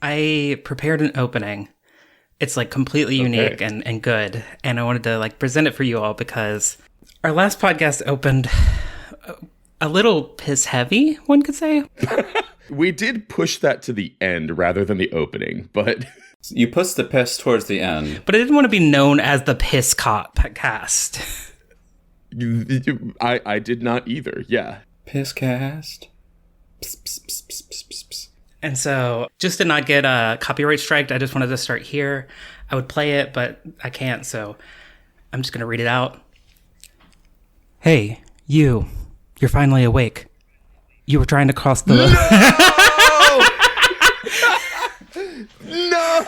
I prepared an opening. It's like completely unique and good. And I wanted to like present it for you all because our last podcast opened a little piss heavy, one could say. We did push that to the end rather than the opening, but... You pushed the piss towards the end. But I didn't want to be known as the Piss Cop cast. I did not either, yeah. Piss cast. And so, just to not get a copyright striked, I just wanted to start here. I would play it, but I can't, so I'm just going to read it out. Hey, you're finally awake. You were trying to cross the... No!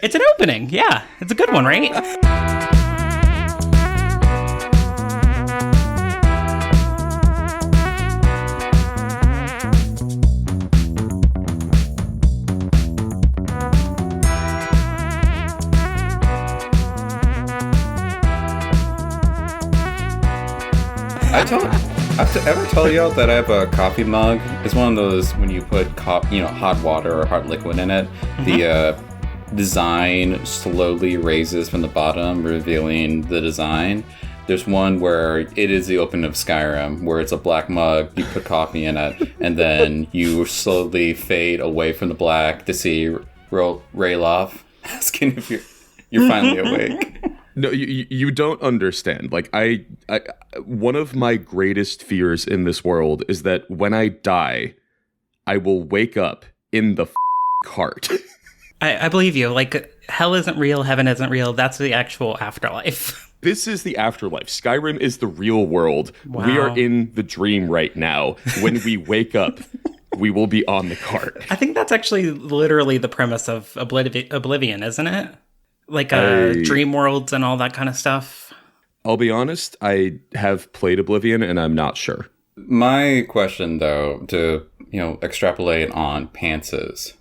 It's an opening, yeah. It's a good one, right? I've ever told y'all that I have a coffee mug? It's one of those when you put hot water or hot liquid in it, the design slowly raises from the bottom, revealing the design. There's one where it is the opening of Skyrim, where it's a black mug, you put coffee in it, and then you slowly fade away from the black to see Rayloff asking if you're finally awake. No, you don't understand. Like, I one of my greatest fears in this world is that when I die, I will wake up in the cart. I believe you. Like, hell isn't real, heaven isn't real. That's the actual afterlife. This is the afterlife. Skyrim is the real world. Wow. We are in the dream right now. When we wake up, we will be on the cart. I think that's actually literally the premise of Oblivion, isn't it? Like dream worlds and all that kind of stuff. I'll be honest, I have played Oblivion and I'm not sure. My question, though, to extrapolate on Pants's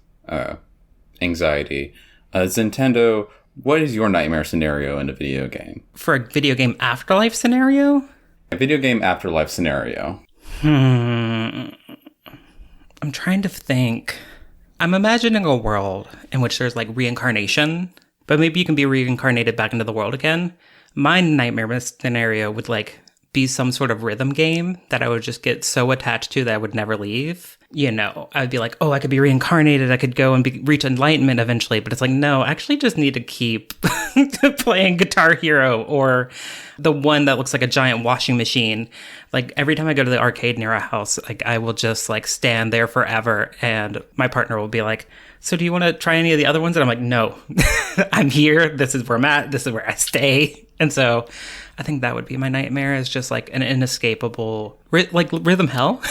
anxiety, Nintendo, what is your nightmare scenario in a video game? For a video game afterlife scenario? A video game afterlife scenario. I'm trying to think. I'm imagining a world in which there's like reincarnation. But maybe you can be reincarnated back into the world again. My nightmare scenario would like be some sort of rhythm game that I would just get so attached to that I would never leave. I'd be like, oh, I could be reincarnated. I could go and reach enlightenment eventually. But it's like, no, I actually just need to keep playing Guitar Hero or the one that looks like a giant washing machine. Like every time I go to the arcade near our house, like I will just like stand there forever. And my partner will be like, so do you want to try any of the other ones? And I'm like, no, I'm here. This is where I'm at. This is where I stay. And so I think that would be my nightmare, is just like an inescapable, like rhythm hell.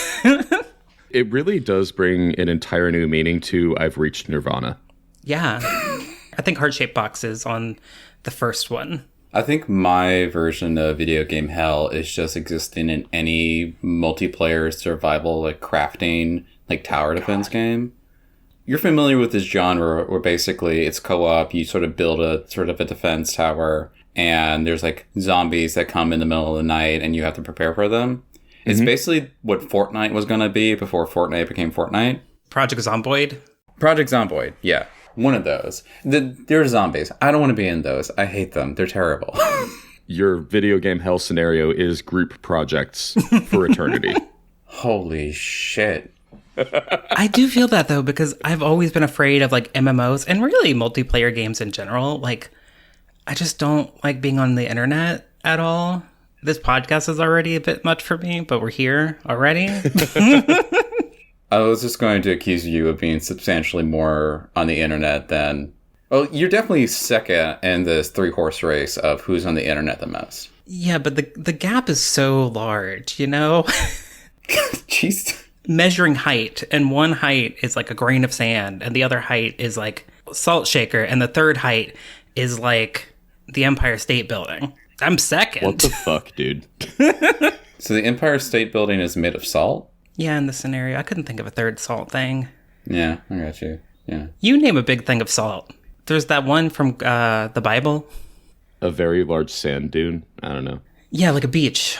It really does bring an entire new meaning to I've reached Nirvana. Yeah. I think heart-shaped boxes on the first one. I think my version of video game hell is just existing in any multiplayer survival, like crafting, like tower defense game. You're familiar with this genre where basically it's co-op, you sort of build a sort of a defense tower, and there's like zombies that come in the middle of the night and you have to prepare for them. Mm-hmm. It's basically what Fortnite was going to be before Fortnite became Fortnite. Project Zomboid? Project Zomboid, yeah. One of those. They're zombies. I don't want to be in those. I hate them. They're terrible. Your video game hell scenario is group projects for eternity. Holy shit. I do feel that, though, because I've always been afraid of, like, MMOs and really multiplayer games in general. Like, I just don't like being on the internet at all. This podcast is already a bit much for me, but we're here already. I was just going to accuse you of being substantially more on the internet than... Well, you're definitely second in this 3-horse race of who's on the internet the most. Yeah, but the gap is so large, you know? Jeez. Measuring height, and one height is like a grain of sand, and the other height is like a salt shaker, and the third height is like the Empire State Building. I'm second. What the fuck, dude? So the Empire State Building is made of salt? Yeah, in this scenario. I couldn't think of a third salt thing. Yeah, I got you. Yeah. You name a big thing of salt. There's that one from the Bible. A very large sand dune? I don't know. Yeah, like a beach.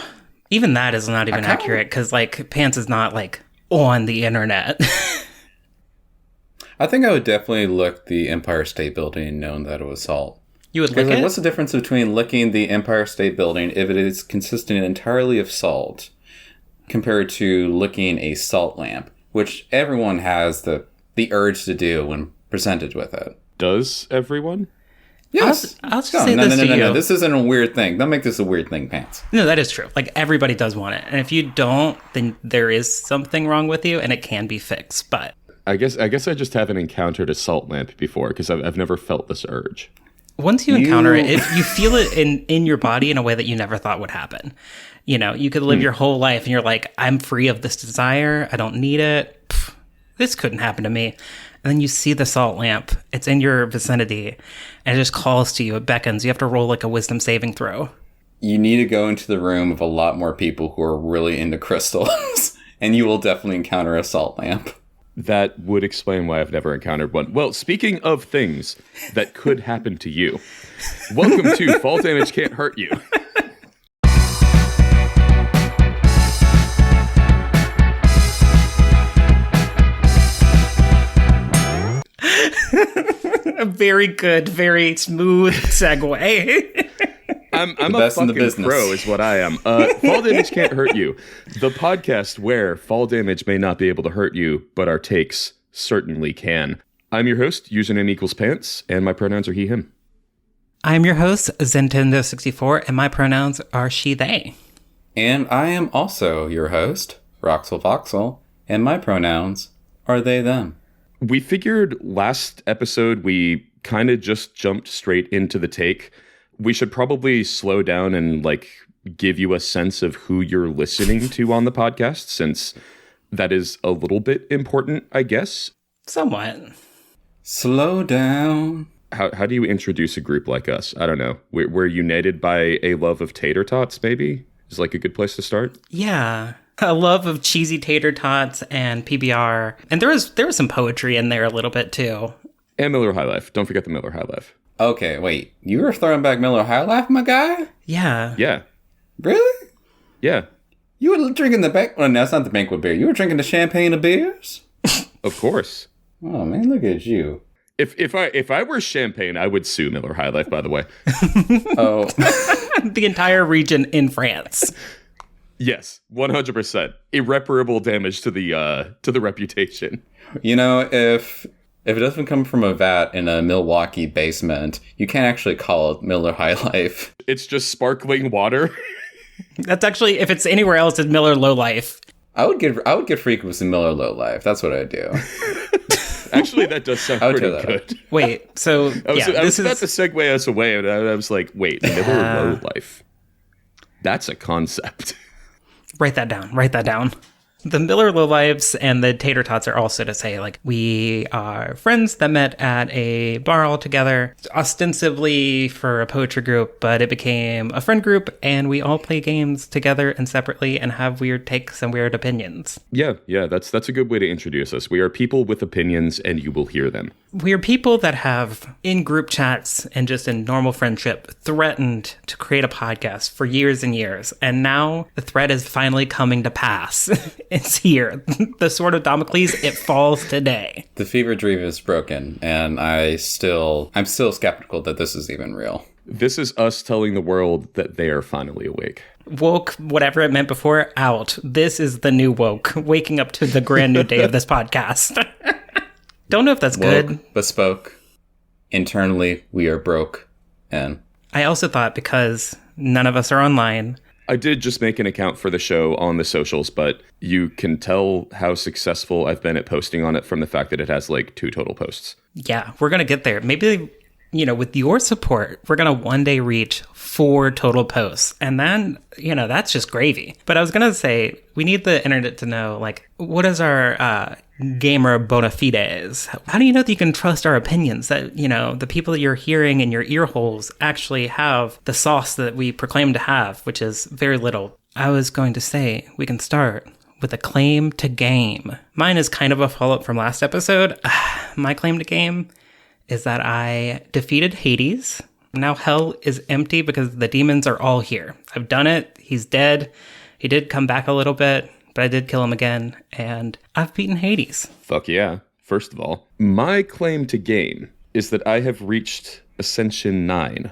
Even that is not even accurate, because like Pants is not like on the internet. I think I would definitely lick the Empire State Building knowing that it was salt. You would lick Like, it? what's the difference between licking the Empire State Building if it is consisting entirely of salt compared to licking a salt lamp, which everyone has the urge to do when presented with it? Does everyone? Yes. I'll just say this to you. No. This isn't a weird thing. Don't make this a weird thing, Pants. No, that is true. Like, everybody does want it. And if you don't, then there is something wrong with you and it can be fixed. But I guess I just haven't encountered a salt lamp before because I've never felt this urge. once you encounter it, you feel it in your body in a way that you never thought would happen. You know, you could live your whole life and you're like, I'm free of this desire. I don't need it. Pff, this couldn't happen to me. And then you see the salt lamp. It's in your vicinity. And it just calls to you. It beckons. You have to roll like a wisdom saving throw. You need to go into the room of a lot more people who are really into crystals. And you will definitely encounter a salt lamp. That would explain why I've never encountered one. Well, speaking of things that could happen to you, welcome to Fall Damage Can't Hurt You. A very good, very smooth segue. I'm a fucking pro is what I am. Fall Damage Can't Hurt You, the podcast where fall damage may not be able to hurt you, but our takes certainly can. I'm your host, username equals pants, and my pronouns are he, him. I'm your host, Zentendo64, and my pronouns are she, they. And I am also your host, Roxel Voxel, and my pronouns are they, them. We figured last episode we kind of just jumped straight into the take. We should probably slow down and give you a sense of who you're listening to on the podcast, since that is a little bit important, I guess. Somewhat. Slow down. How do you introduce a group like us? I don't know. We're united by a love of tater tots, maybe? Is a good place to start? Yeah. A love of cheesy tater tots and PBR. And there was some poetry in there a little bit, too. And Miller High Life. Don't forget the Miller High Life. Okay, wait. You were throwing back Miller High Life, my guy? Yeah. Yeah. Really? Yeah. You were drinking the well, no, it's not the banquet beer. You were drinking the champagne of beers? Of course. Oh, man, look at you. If I were champagne, I would sue Miller High Life, by the way. Oh. The entire region in France. Yes, 100%. Irreparable damage to the reputation. You know, if it doesn't come from a vat in a Milwaukee basement, you can't actually call it Miller High Life. It's just sparkling water. That's actually, if it's anywhere else, it's Miller Low Life. I would get freaky with some Miller Low Life. That's what I'd do. Actually, that does sound pretty good. Wait, so I was about to segue us away, and I was like, wait, Miller Low Life. That's a concept. Write that down. The Miller Lowlifes and the Tater Tots are also to say, we are friends that met at a bar all together, ostensibly for a poetry group, but it became a friend group, and we all play games together and separately and have weird takes and weird opinions. Yeah, that's a good way to introduce us. We are people with opinions, and you will hear them. We are people that have, in group chats and just in normal friendship, threatened to create a podcast for years and years, and now the threat is finally coming to pass. It's here. The sword of Damocles, it falls today. The fever dream is broken, and I'm still skeptical that this is even real. This is us telling the world that they are finally awake. Woke, whatever it meant before, out. This is the new woke, waking up to the brand new day of this podcast. Don't know if that's woke, good. Bespoke. Internally, we are broke. And I also thought, because none of us are online, I did just make an account for the show on the socials, but you can tell how successful I've been at posting on it from the fact that it has 2 total posts. Yeah, we're going to get there. Maybe, with your support, we're going to one day reach 4 total posts. And then, that's just gravy. But I was going to say, we need the internet to know, what is our gamer bona fides? How do you know that you can trust our opinions? That, the people that you're hearing in your ear holes actually have the sauce that we proclaim to have, which is very little. I was going to say, we can start with a claim to game. Mine is kind of a follow-up from last episode. My claim to game is that I defeated Hades. Now hell is empty because the demons are all here. I've done it. He's dead. He did come back a little bit, but I did kill him again, and I've beaten Hades. Fuck yeah. First of all, my claim to game is that I have reached Ascension 9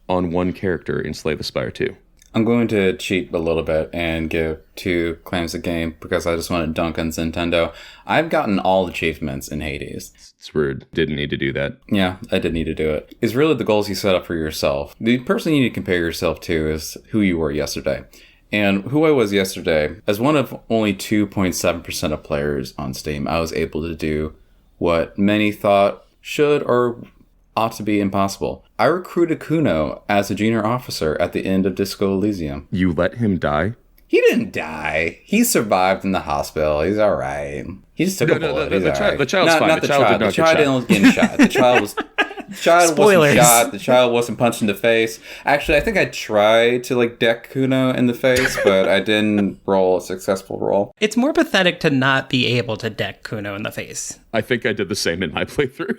on one character in Slay the Spire 2. I'm going to cheat a little bit and give 2 claims to game because I just want to dunk on Nintendo. I've gotten all achievements in Hades. It's rude. Didn't need to do that. Yeah, I did need to do it. It's really the goals you set up for yourself. The person you need to compare yourself to is who you were yesterday. And who I was yesterday, as one of only 2.7% of players on Steam, I was able to do what many thought should or ought to be impossible. I recruited Kuno as a junior officer at the end of Disco Elysium. You let him die? He didn't die. He survived in the hospital. He's all right. He just took a bullet. The child's fine. Not the child did not the child didn't get shot. The child was... The child Spoilers. wasn't shot. The child wasn't punched in the face. Actually, I think I tried to deck Kuno in the face, but I didn't roll a successful roll. It's more pathetic to not be able to deck Kuno in the face. I think I did the same in my playthrough.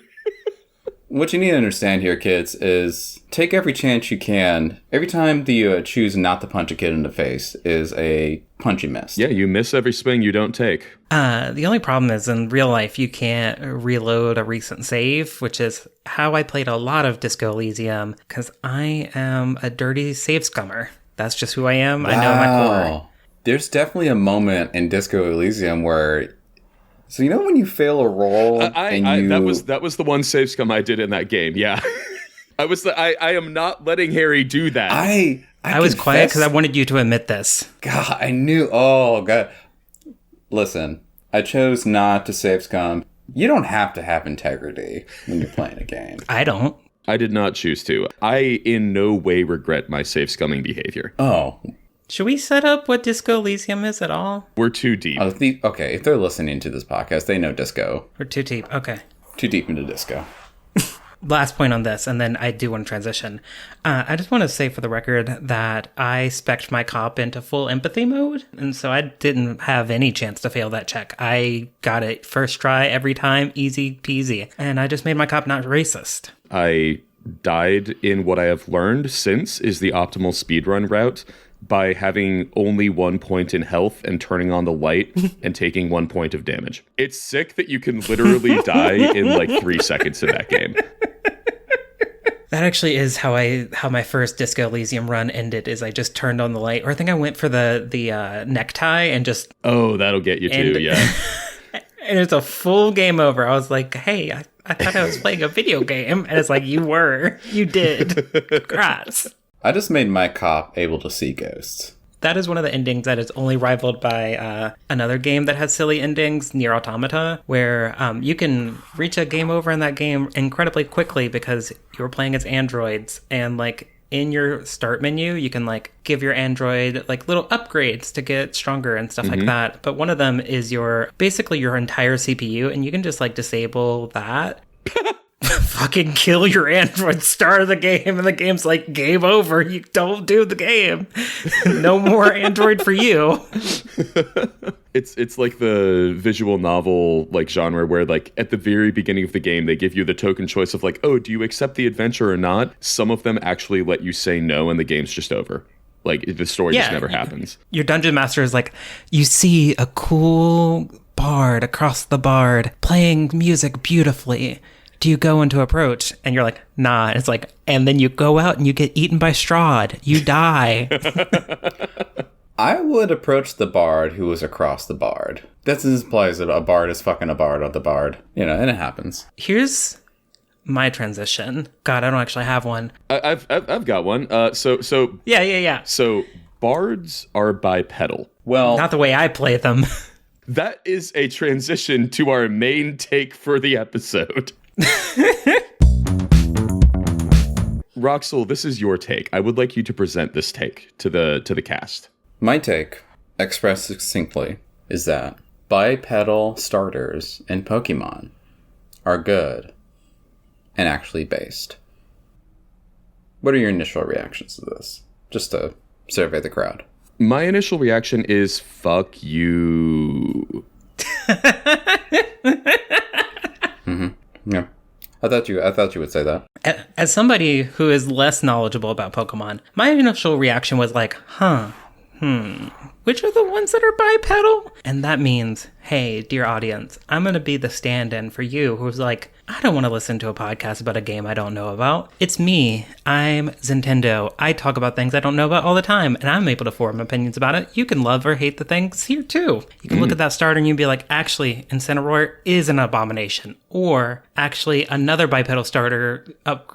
What you need to understand here, kids, is take every chance you can. Every time that you choose not to punch a kid in the face is a punch you missed. Yeah, you miss every swing you don't take. The only problem is in real life, you can't reload a recent save, which is how I played a lot of Disco Elysium, because I am a dirty save scummer. That's just who I am. Wow. I know my core. There's definitely a moment in Disco Elysium where... So you know when you fail a roll that was the one save scum I did in that game. Yeah, I am not letting Harry do that. I was quiet because I wanted you to admit this. God, I knew. Oh God, listen, I chose not to save scum. You don't have to have integrity when you're playing a game. I don't. I did not choose to. I in no way regret my save scumming behavior. Oh. Should we set up what Disco Elysium is at all? We're too deep. Okay, if they're listening to this podcast, they know disco. We're too deep. Okay. Too deep into disco. Last point on this, and then I do want to transition. I just want to say for the record that I spec'd my cop into full empathy mode, and so I didn't have any chance to fail that check. I got it first try every time, easy peasy, and I just made my cop not racist. I died in what I have learned since is the optimal speedrun route, by having only 1 point in health and turning on the light and taking 1 point of damage. It's sick that you can literally die in 3 seconds in that game. That actually is how my first Disco Elysium run ended, is I just turned on the light, or I think I went for the necktie and just... Oh, that'll get you too, yeah. And it's a full game over. I was like, hey, I thought I was playing a video game. And it's like, you did. Congrats. I just made my cop able to see ghosts. That is one of the endings that is only rivaled by another game that has silly endings, Nier Automata, where you can reach a game over in that game incredibly quickly because you're playing as androids. And in your start menu, you can give your android little upgrades to get stronger and stuff like that. But one of them is basically your entire CPU, and you can just disable that. Fucking kill your android, start the game, and the game's game over. You don't do the game. No more android for you. It's like the visual novel genre where at the very beginning of the game they give you the token choice of oh, do you accept the adventure or not? Some of them actually let you say no and the game's just over. The story just never happens. Your dungeon master is you see a cool bard across the bard playing music beautifully. Do you go into approach? And you're nah. It's and then you go out and you get eaten by Strahd. You die. I would approach the bard who was across the bard. That implies that a bard is fucking a bard of the bard. And it happens. Here's my transition. God, I don't actually have one. I've got one. So Yeah. So bards are bipedal. Well, not the way I play them. That is a transition to our main take for the episode. Roxel, this is your take. I would like you to present this take to the cast. My take, expressed succinctly, is that bipedal starters in Pokemon are good and actually based. What are your initial reactions to this? Just to survey the crowd. My initial reaction is fuck you. Yeah. I thought you would say that. As somebody who is less knowledgeable about Pokemon, my initial reaction was which are the ones that are bipedal? And that means, hey, dear audience, I'm going to be the stand-in for you who's like, I don't want to listen to a podcast about a game I don't know about. It's me. I'm Zintendo. I talk about things I don't know about all the time, and I'm able to form opinions about it. You can love or hate the things here, too. You can look at that starter and you can be like, actually, Incineroar is an abomination. Or, actually, another bipedal starter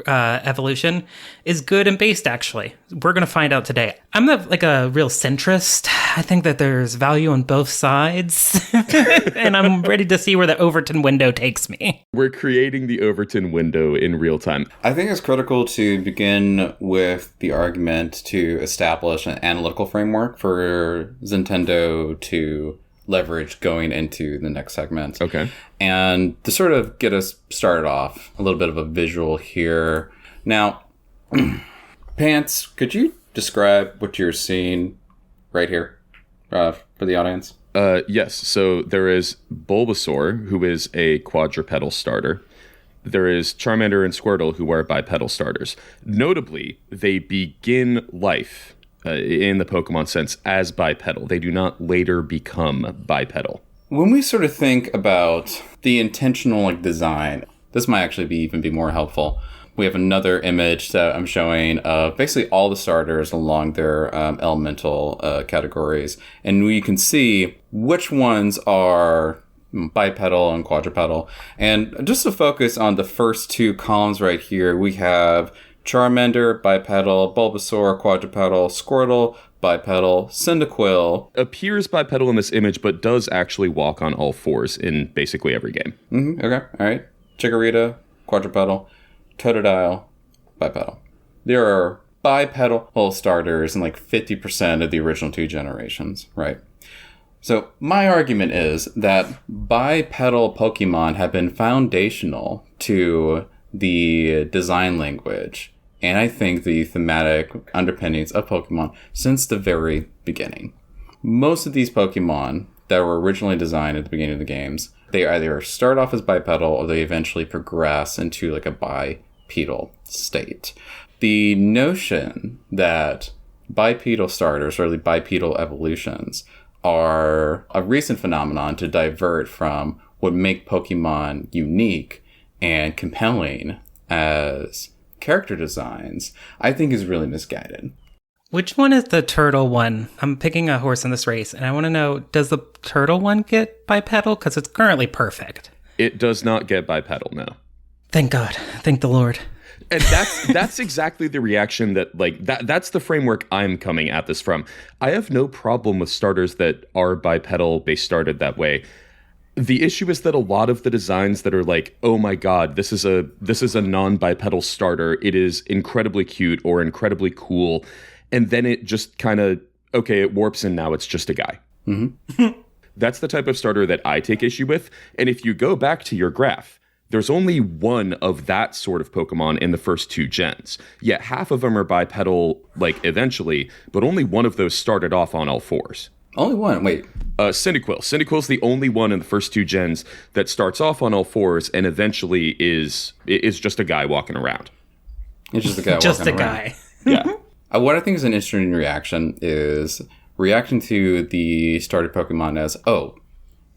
evolution is good and based, actually. We're going to find out today. I'm like a real centrist. I think that there's value on both sides. And I'm ready to see where the Overton window takes me. We're creating the Overton window in real time. I think it's critical to begin with the argument to establish an analytical framework for Nintendo to leverage going into the next segment. Okay. And to sort of get us started off, a little bit of a visual here. Now, Pants, could you describe what you're seeing right here for the audience? Yes. So there is Bulbasaur, who is a quadrupedal starter. There is Charmander and Squirtle, who are bipedal starters. Notably, they begin life in the Pokemon sense as bipedal. They do not later become bipedal. When we sort of think about the intentional design, this might actually even be more helpful. We have another image that I'm showing of basically all the starters along their elemental categories. And we can see which ones are bipedal and quadrupedal. And just to focus on the first two columns right here, we have Charmander, bipedal, Bulbasaur, quadrupedal, Squirtle, bipedal, Cyndaquil. Appears bipedal in this image, but does actually walk on all fours in basically every game. Mm-hmm, okay, all right. Chikorita, quadrupedal. Totodile, bipedal. There are bipedal starters in 50% of the original two generations, right? So my argument is that bipedal Pokemon have been foundational to the design language, and I think the thematic underpinnings of Pokemon since the very beginning. Most of these Pokemon that were originally designed at the beginning of the games, they either start off as bipedal or they eventually progress into a bipedal state. The notion that bipedal starters, or really bipedal evolutions, are a recent phenomenon to divert from what make Pokemon unique and compelling as character designs, I think is really misguided. Which one is the turtle one? I'm picking a horse in this race, and I want to know, does the turtle one get bipedal? Because it's currently perfect. It does not get bipedal, no. Thank God. Thank the Lord. And that's exactly the reaction that's the framework I'm coming at this from. I have no problem with starters that are bipedal based started that way. The issue is that a lot of the designs that are oh my God, this is a non-bipedal starter. It is incredibly cute or incredibly cool. And then it just kind of, okay, it warps and now it's just a guy. Mm-hmm. That's the type of starter that I take issue with. And if you go back to your graph, there's only one of that sort of Pokemon in the first two gens. Yet half of them are bipedal, eventually, but only one of those started off on all fours. Only one? Wait. Cyndaquil. Cyndaquil's the only one in the first two gens that starts off on all fours and eventually is just a guy walking around. It's just a guy just walking a around. guy. Yeah. What I think is an interesting reaction is reaction to the started Pokemon as, oh,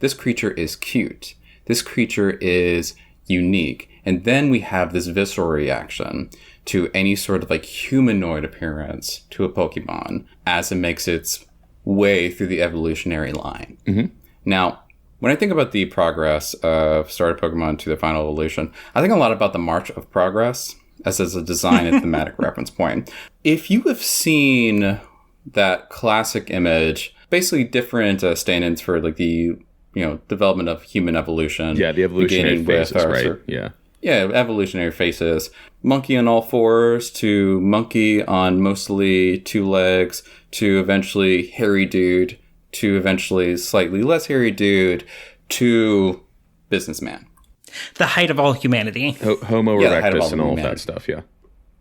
this creature is cute. This creature is unique. And then we have this visceral reaction to any sort of humanoid appearance to a Pokemon as it makes its way through the evolutionary line. Mm-hmm. Now, when I think about the progress of started Pokemon to the final evolution, I think a lot about the march of progress as a design and thematic reference point. If you have seen that classic image, basically different stand-ins for the development of human evolution. Yeah, the evolutionary phases, right? Yeah, evolutionary phases. Monkey on all fours to monkey on mostly two legs to eventually hairy dude to eventually slightly less hairy dude to businessman. The height of all humanity. Homo erectus and all of that stuff, yeah.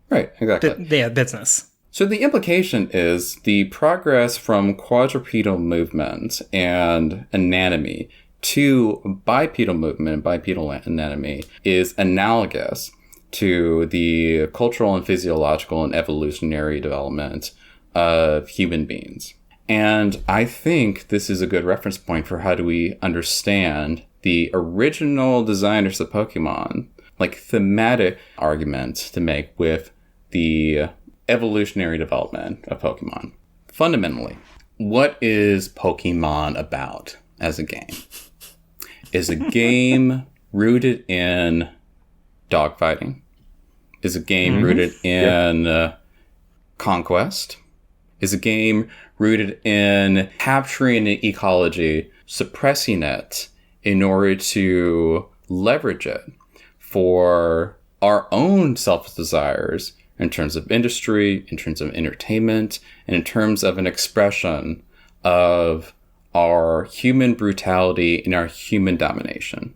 Right, exactly. Business. So the implication is the progress from quadrupedal movement and anatomy to bipedal movement and bipedal anatomy is analogous to the cultural and physiological and evolutionary development of human beings. And I think this is a good reference point for how do we understand the original designers of Pokemon, like thematic argument to make with the evolutionary development of Pokemon. Fundamentally, what is Pokemon about as a game? Is a game rooted in dogfighting? Is a game rooted in conquest? Is a game rooted in capturing an ecology, suppressing it in order to leverage it for our own self-desires in terms of industry, in terms of entertainment, and in terms of an expression of our human brutality and our human domination?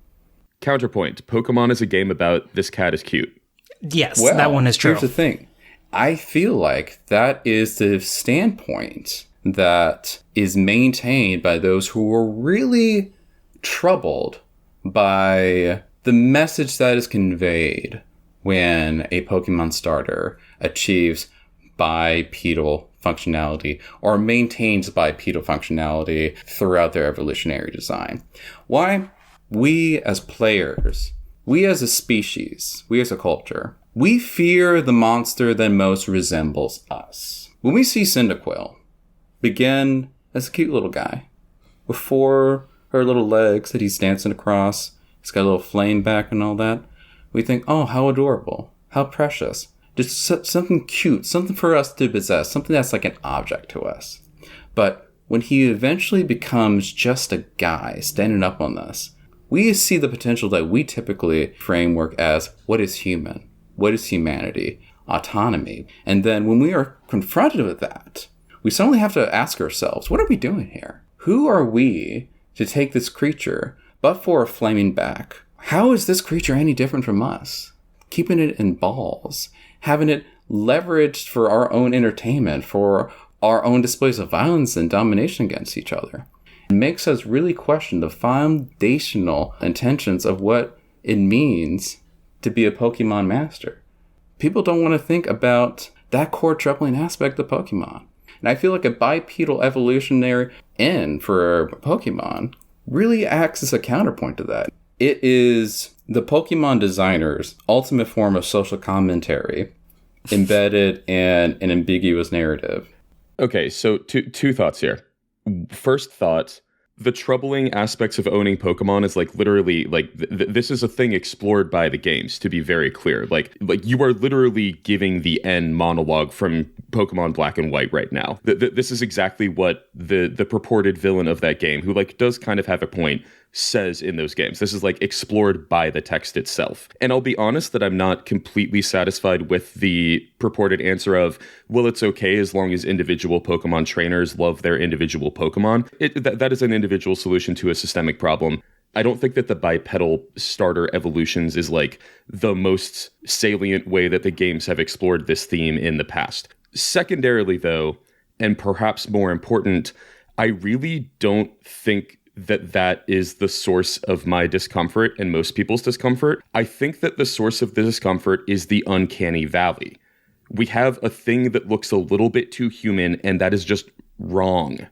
Counterpoint, Pokemon is a game about this cat is cute. Yes, that one is true. Here's the thing. I feel like that is the standpoint that is maintained by those who are really troubled by the message that is conveyed when a Pokemon starter achieves bipedal functionality or maintains bipedal functionality throughout their evolutionary design. Why? We as players, we as a species, we as a culture, we fear the monster that most resembles us. When we see Cyndaquil begin as a cute little guy with four her little legs that he's dancing across, he's got a little flame back and all that, we think, oh, how adorable, how precious. Just something cute, something for us to possess, something that's like an object to us. But when he eventually becomes just a guy standing up on us, we see the potential that we typically framework as what is human, what is humanity, autonomy. And then when we are confronted with that, we suddenly have to ask ourselves, what are we doing here? Who are we to take this creature, but for a flaming back? How is this creature any different from us? Keeping it in balls, having it leveraged for our own entertainment, for our own displays of violence and domination against each other. It makes us really question the foundational intentions of what it means to be a Pokemon master. People don't want to think about that core troubling aspect of Pokemon. And I feel like a bipedal evolutionary end for Pokemon really acts as a counterpoint to that. It is the Pokemon designer's ultimate form of social commentary embedded in an ambiguous narrative. Okay, so two thoughts here. First thought, the troubling aspects of owning Pokemon is like literally like this is a thing explored by the games, to be very clear. Like you are literally giving the end monologue from Pokemon Black and White right now. This is exactly what the purported villain of that game, who like does kind of have a point, says in those games. This is like explored by the text itself. And I'll be honest that I'm not completely satisfied with the purported answer of, well, it's okay as long as individual Pokemon trainers love their individual Pokemon. That is an individual solution to a systemic problem. I don't think that the bipedal starter evolutions is like the most salient way that the games have explored this theme in the past. Secondarily, though, and perhaps more important, I really don't think that is the source of my discomfort and most people's discomfort. I think that the source of the discomfort is the uncanny valley. We have a thing that looks a little bit too human, and that is just wrong.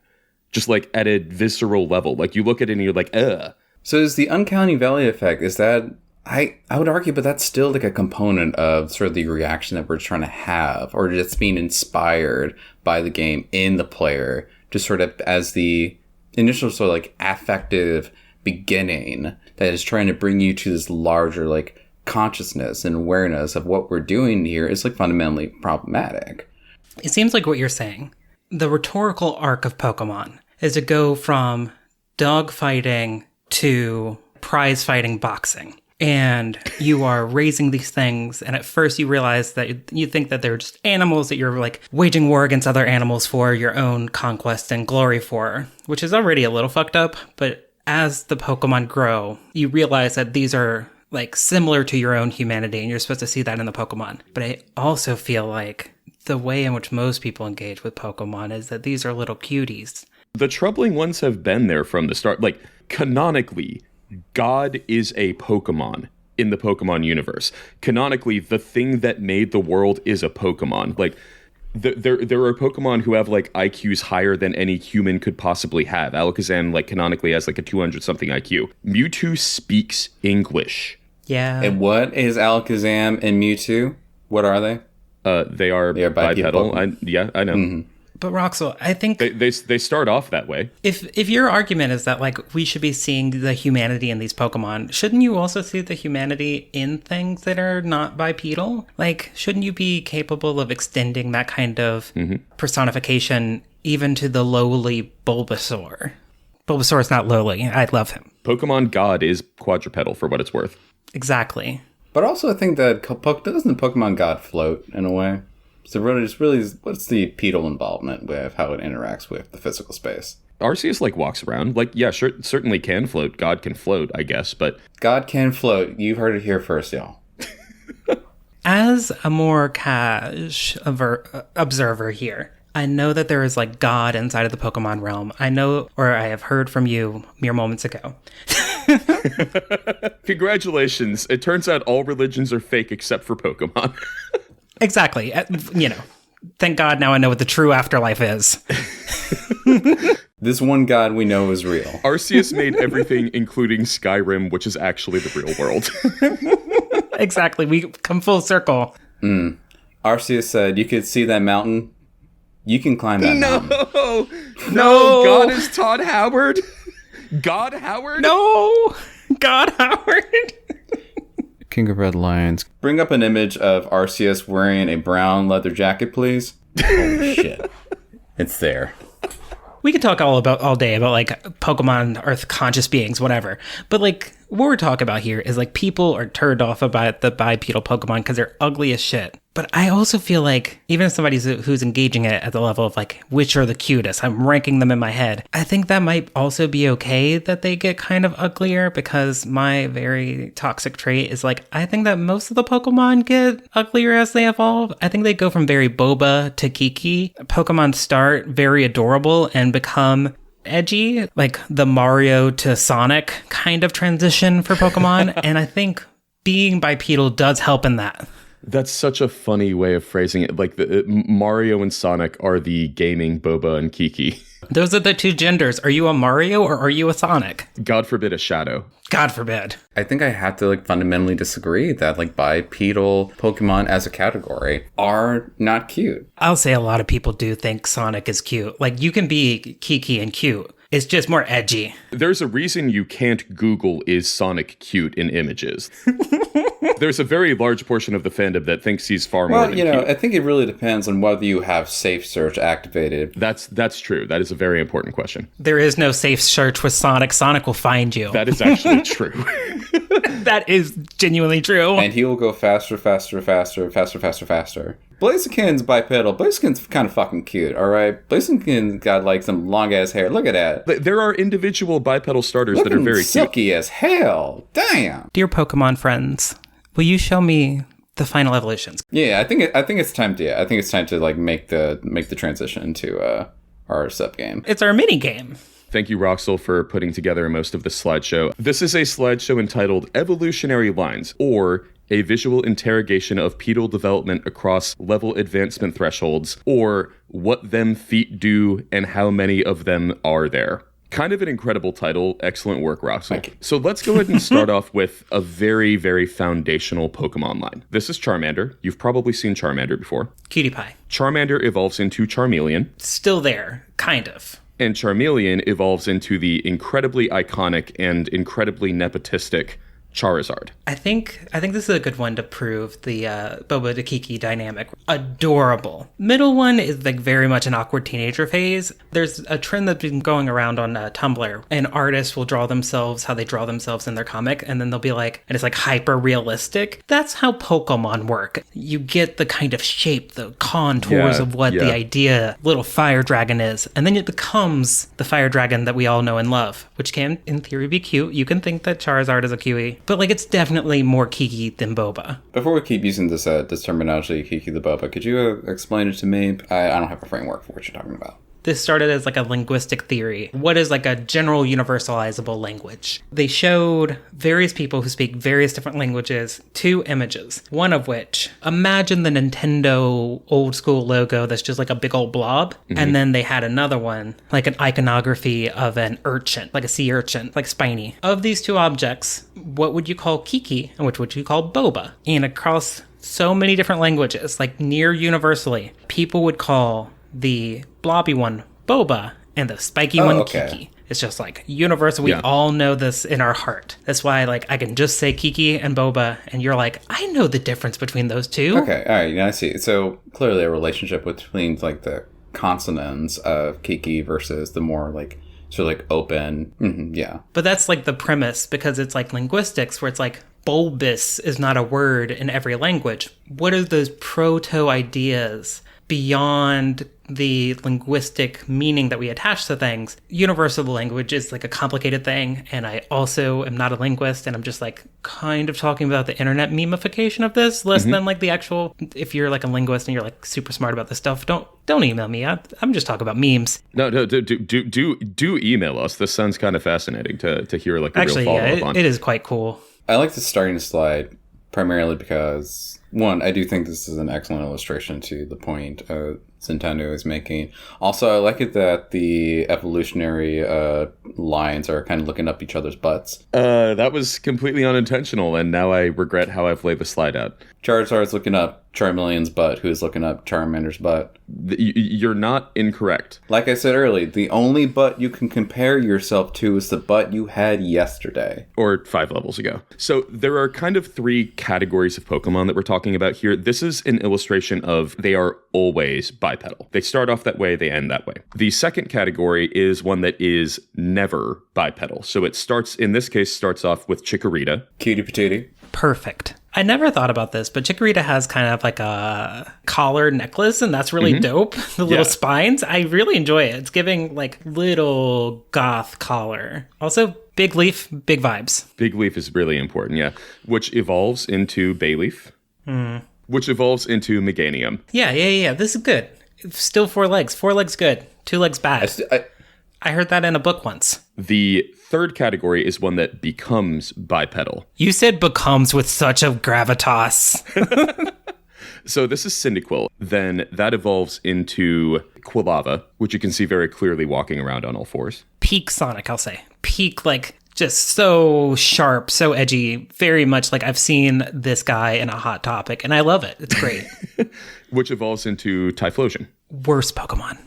Just like at a visceral level. Like you look at it and you're like, ugh. So is the uncanny valley effect, is that, I would argue, but that's still like a component of sort of the reaction that we're trying to have, or just being inspired by the game in the player, just sort of as the initial sort of like affective beginning that is trying to bring you to this larger like consciousness and awareness of what we're doing here is like fundamentally problematic. It seems like what you're saying, the rhetorical arc of Pokemon is to go from dog fighting to prize fighting boxing. And you are raising these things, and at first you realize that you think that they're just animals that you're like waging war against other animals for your own conquest and glory for, which is already a little fucked up. But as the Pokemon grow, you realize that these are like similar to your own humanity, and you're supposed to see that in the Pokemon. But I also feel like the way in which most people engage with Pokemon is that these are little cuties. The troubling ones have been there from the start. Like, canonically, God is a Pokemon in the Pokemon universe. Canonically, the thing that made the world is a Pokemon. Like, There are Pokemon who have like IQs higher than any human could possibly have. Alakazam like canonically has like a 200 something IQ. Mewtwo speaks English. Yeah. And what is Alakazam and Mewtwo? What are they? They are bipedal. I know. Mm-hmm. But Roxel, I think They start off that way. if your argument is that like we should be seeing the humanity in these Pokemon, shouldn't you also see the humanity in things that are not bipedal? Like, shouldn't you be capable of extending that kind of personification even to the lowly Bulbasaur? Bulbasaur is not lowly. I love him. Pokemon God is quadrupedal for what it's worth. Exactly. But also, I think that doesn't the Pokemon God float in a way? So really, what's the pedal involvement with how it interacts with the physical space? Arceus like walks around. Like, yeah, sure, certainly can float. God can float, I guess, but God can float. You've heard it here first, y'all. As a more observer here, I know that there is like God inside of the Pokemon realm. I know, or I have heard from you mere moments ago. congratulations. It turns out all religions are fake except for Pokemon. Exactly. Thank God now I know what the true afterlife is. This one God we know is real. Arceus made everything, including Skyrim, which is actually the real world. Exactly. We come full circle. Arceus said, you could see that mountain. You can climb that mountain. No, God is Todd Howard. God Howard? No! God Howard! King of Red Lions. Bring up an image of Arceus wearing a brown leather jacket, please. Holy shit. It's there. We could talk all day about like Pokemon, Earth conscious beings, whatever. But like what we're talking about here is like people are turned off about the bipedal Pokemon because they're ugly as shit. But I also feel like even if somebody who's engaging it at the level of like which are the cutest, I'm ranking them in my head. I think that might also be okay that they get kind of uglier because my very toxic trait is like I think that most of the Pokemon get uglier as they evolve. I think they go from very bouba to kiki. Pokemon start very adorable and become edgy, like the Mario to Sonic kind of transition for Pokemon. And I think being bipedal does help in that. That's such a funny way of phrasing it. Like Mario and Sonic are the gaming Boba and Kiki. Those are the two genders. Are you a Mario or are you a Sonic? God forbid a Shadow. God forbid. I think I have to like fundamentally disagree that like bipedal Pokemon as a category are not cute. I'll say a lot of people do think Sonic is cute. Like you can be Kiki and cute. It's just more edgy. There's a reason you can't Google is Sonic cute in images. There's a very large portion of the fandom that thinks he's far more than cute. I think it really depends on whether you have safe search activated. That's true. That is a very important question. There is no safe search with Sonic. Sonic will find you. That is actually true. That is genuinely true. And he will go faster. Blaziken's bipedal. Blaziken's kind of fucking cute, alright? Blaziken's got like some long ass hair. Look at that. There are individual bipedal starters that are very silky cute. as hell. Damn. Dear Pokemon friends, will you show me the final evolutions? Yeah, I think it's time to. Yeah, I think it's time to like make the transition to our sub game. It's our mini game. Thank you, Roxel, for putting together most of this slideshow. This is a slideshow entitled Evolutionary Lines, or a visual interrogation of pedal development across level advancement thresholds, or what them feet do and how many of them are there. Kind of an incredible title. Excellent work, Roxel. So let's go ahead and start off with a very, very foundational Pokemon line. This is Charmander. You've probably seen Charmander before. Cutie pie. Charmander evolves into Charmeleon. Still there, kind of. And Charmeleon evolves into the incredibly iconic and incredibly nepotistic Charizard. I think this is a good one to prove the Boba to Kiki dynamic. Adorable. Middle one is like very much an awkward teenager phase. There's a trend that's been going around on Tumblr, and artists will draw themselves how they draw themselves in their comic, and then they'll be like, and it's like hyper realistic. That's how Pokemon work. You get the kind of shape, the contours of what the idea little fire dragon is, and then it becomes the fire dragon that we all know and love, which can, in theory, be cute. You can think that Charizard is a cutie. But, like, it's definitely more Kiki than Boba. Before we keep using this terminology, Kiki the Boba, could you explain it to me? I don't have a framework for what you're talking about. This started as like a linguistic theory. What is like a general universalizable language? They showed various people who speak various different languages 2 images, one of which, imagine the Nintendo old school logo that's just like a big old blob. And then they had another one, like an iconography of an urchin, like a sea urchin, like spiny. Of these 2 objects, what would you call kiki and which would you call bouba? And across so many different languages, like near universally, people would call the blobby one boba and the spiky one kiki. It's just like universal. We all know this in our heart. That's why like I can just say kiki and boba and you're like, I know the difference between those 2. Okay, all right, I see. So clearly a relationship between like the consonants of kiki versus the more like sort of like open. Yeah. But that's like the premise, because it's like linguistics where it's like bulbous is not a word in every language. What are those proto ideas beyond the linguistic meaning that we attach to things? Universal language is like a complicated thing, and I also am not a linguist, and I'm just like kind of talking about the internet memification of this, less than like the actual. If you're like a linguist and you're like super smart about this stuff, don't email me. I'm just talking about memes. No, do email us. This sounds kind of fascinating to hear like a real follow-up on. It is quite cool. I like the starting slide primarily because, one, I do think this is an excellent illustration to the point Nintendo is making. Also, I like it that the evolutionary lines are kind of looking up each other's butts. That was completely unintentional, and now I regret how I've laid the slide out. Charizard's looking up Charmeleon's butt, who's looking up Charmander's butt. You're not incorrect. Like I said earlier, the only butt you can compare yourself to is the butt you had yesterday. Or 5 levels ago. So there are kind of 3 categories of Pokemon that we're talking about here. This is an illustration of they are always bipedal. They start off that way, they end that way. The second category is one that is never bipedal. So it starts, in this case, starts off with Chikorita. Cutie patootie. Perfect. I never thought about this, but Chikorita has kind of like a collar necklace, and that's really dope. The little spines. I really enjoy it. It's giving like little goth collar. Also, big leaf, big vibes. Big leaf is really important, yeah. Which evolves into Bayleaf. Which evolves into Meganium. Yeah. This is good. Still 4 legs. 4 legs good. 2 legs bad. I heard that in a book once. The third category is one that becomes bipedal. You said becomes with such a gravitas. So this is Cyndaquil. Then that evolves into Quilava, which you can see very clearly walking around on all 4s. Peak Sonic, I'll say. Peak, like, just so sharp, so edgy. Very much like I've seen this guy in a Hot Topic, and I love it. It's great. Which evolves into Typhlosion. Worst Pokemon.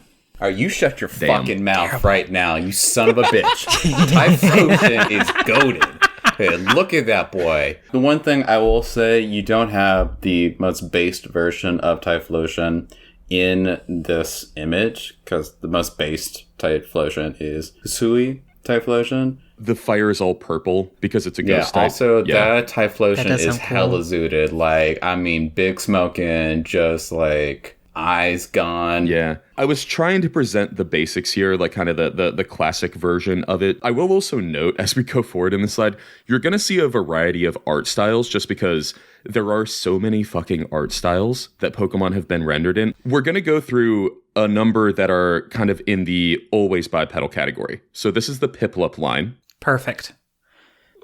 You shut your fucking mouth right now, you son of a bitch. Typhlosion is goated. Hey, look at that boy. The one thing I will say, you don't have the most based version of Typhlosion in this image, because the most based Typhlosion is Hisui Typhlosion. The fire is all purple because it's a ghost type. Also, that Typhlosion is hella zooted. Like, I mean, big smoking, just like eyes gone. Yeah. I was trying to present the basics here, like kind of the classic version of it. I will also note, as we go forward in the slide, you're going to see a variety of art styles just because there are so many fucking art styles that Pokemon have been rendered in. We're going to go through a number that are kind of in the always bipedal category. So this is the Piplup line. Perfect.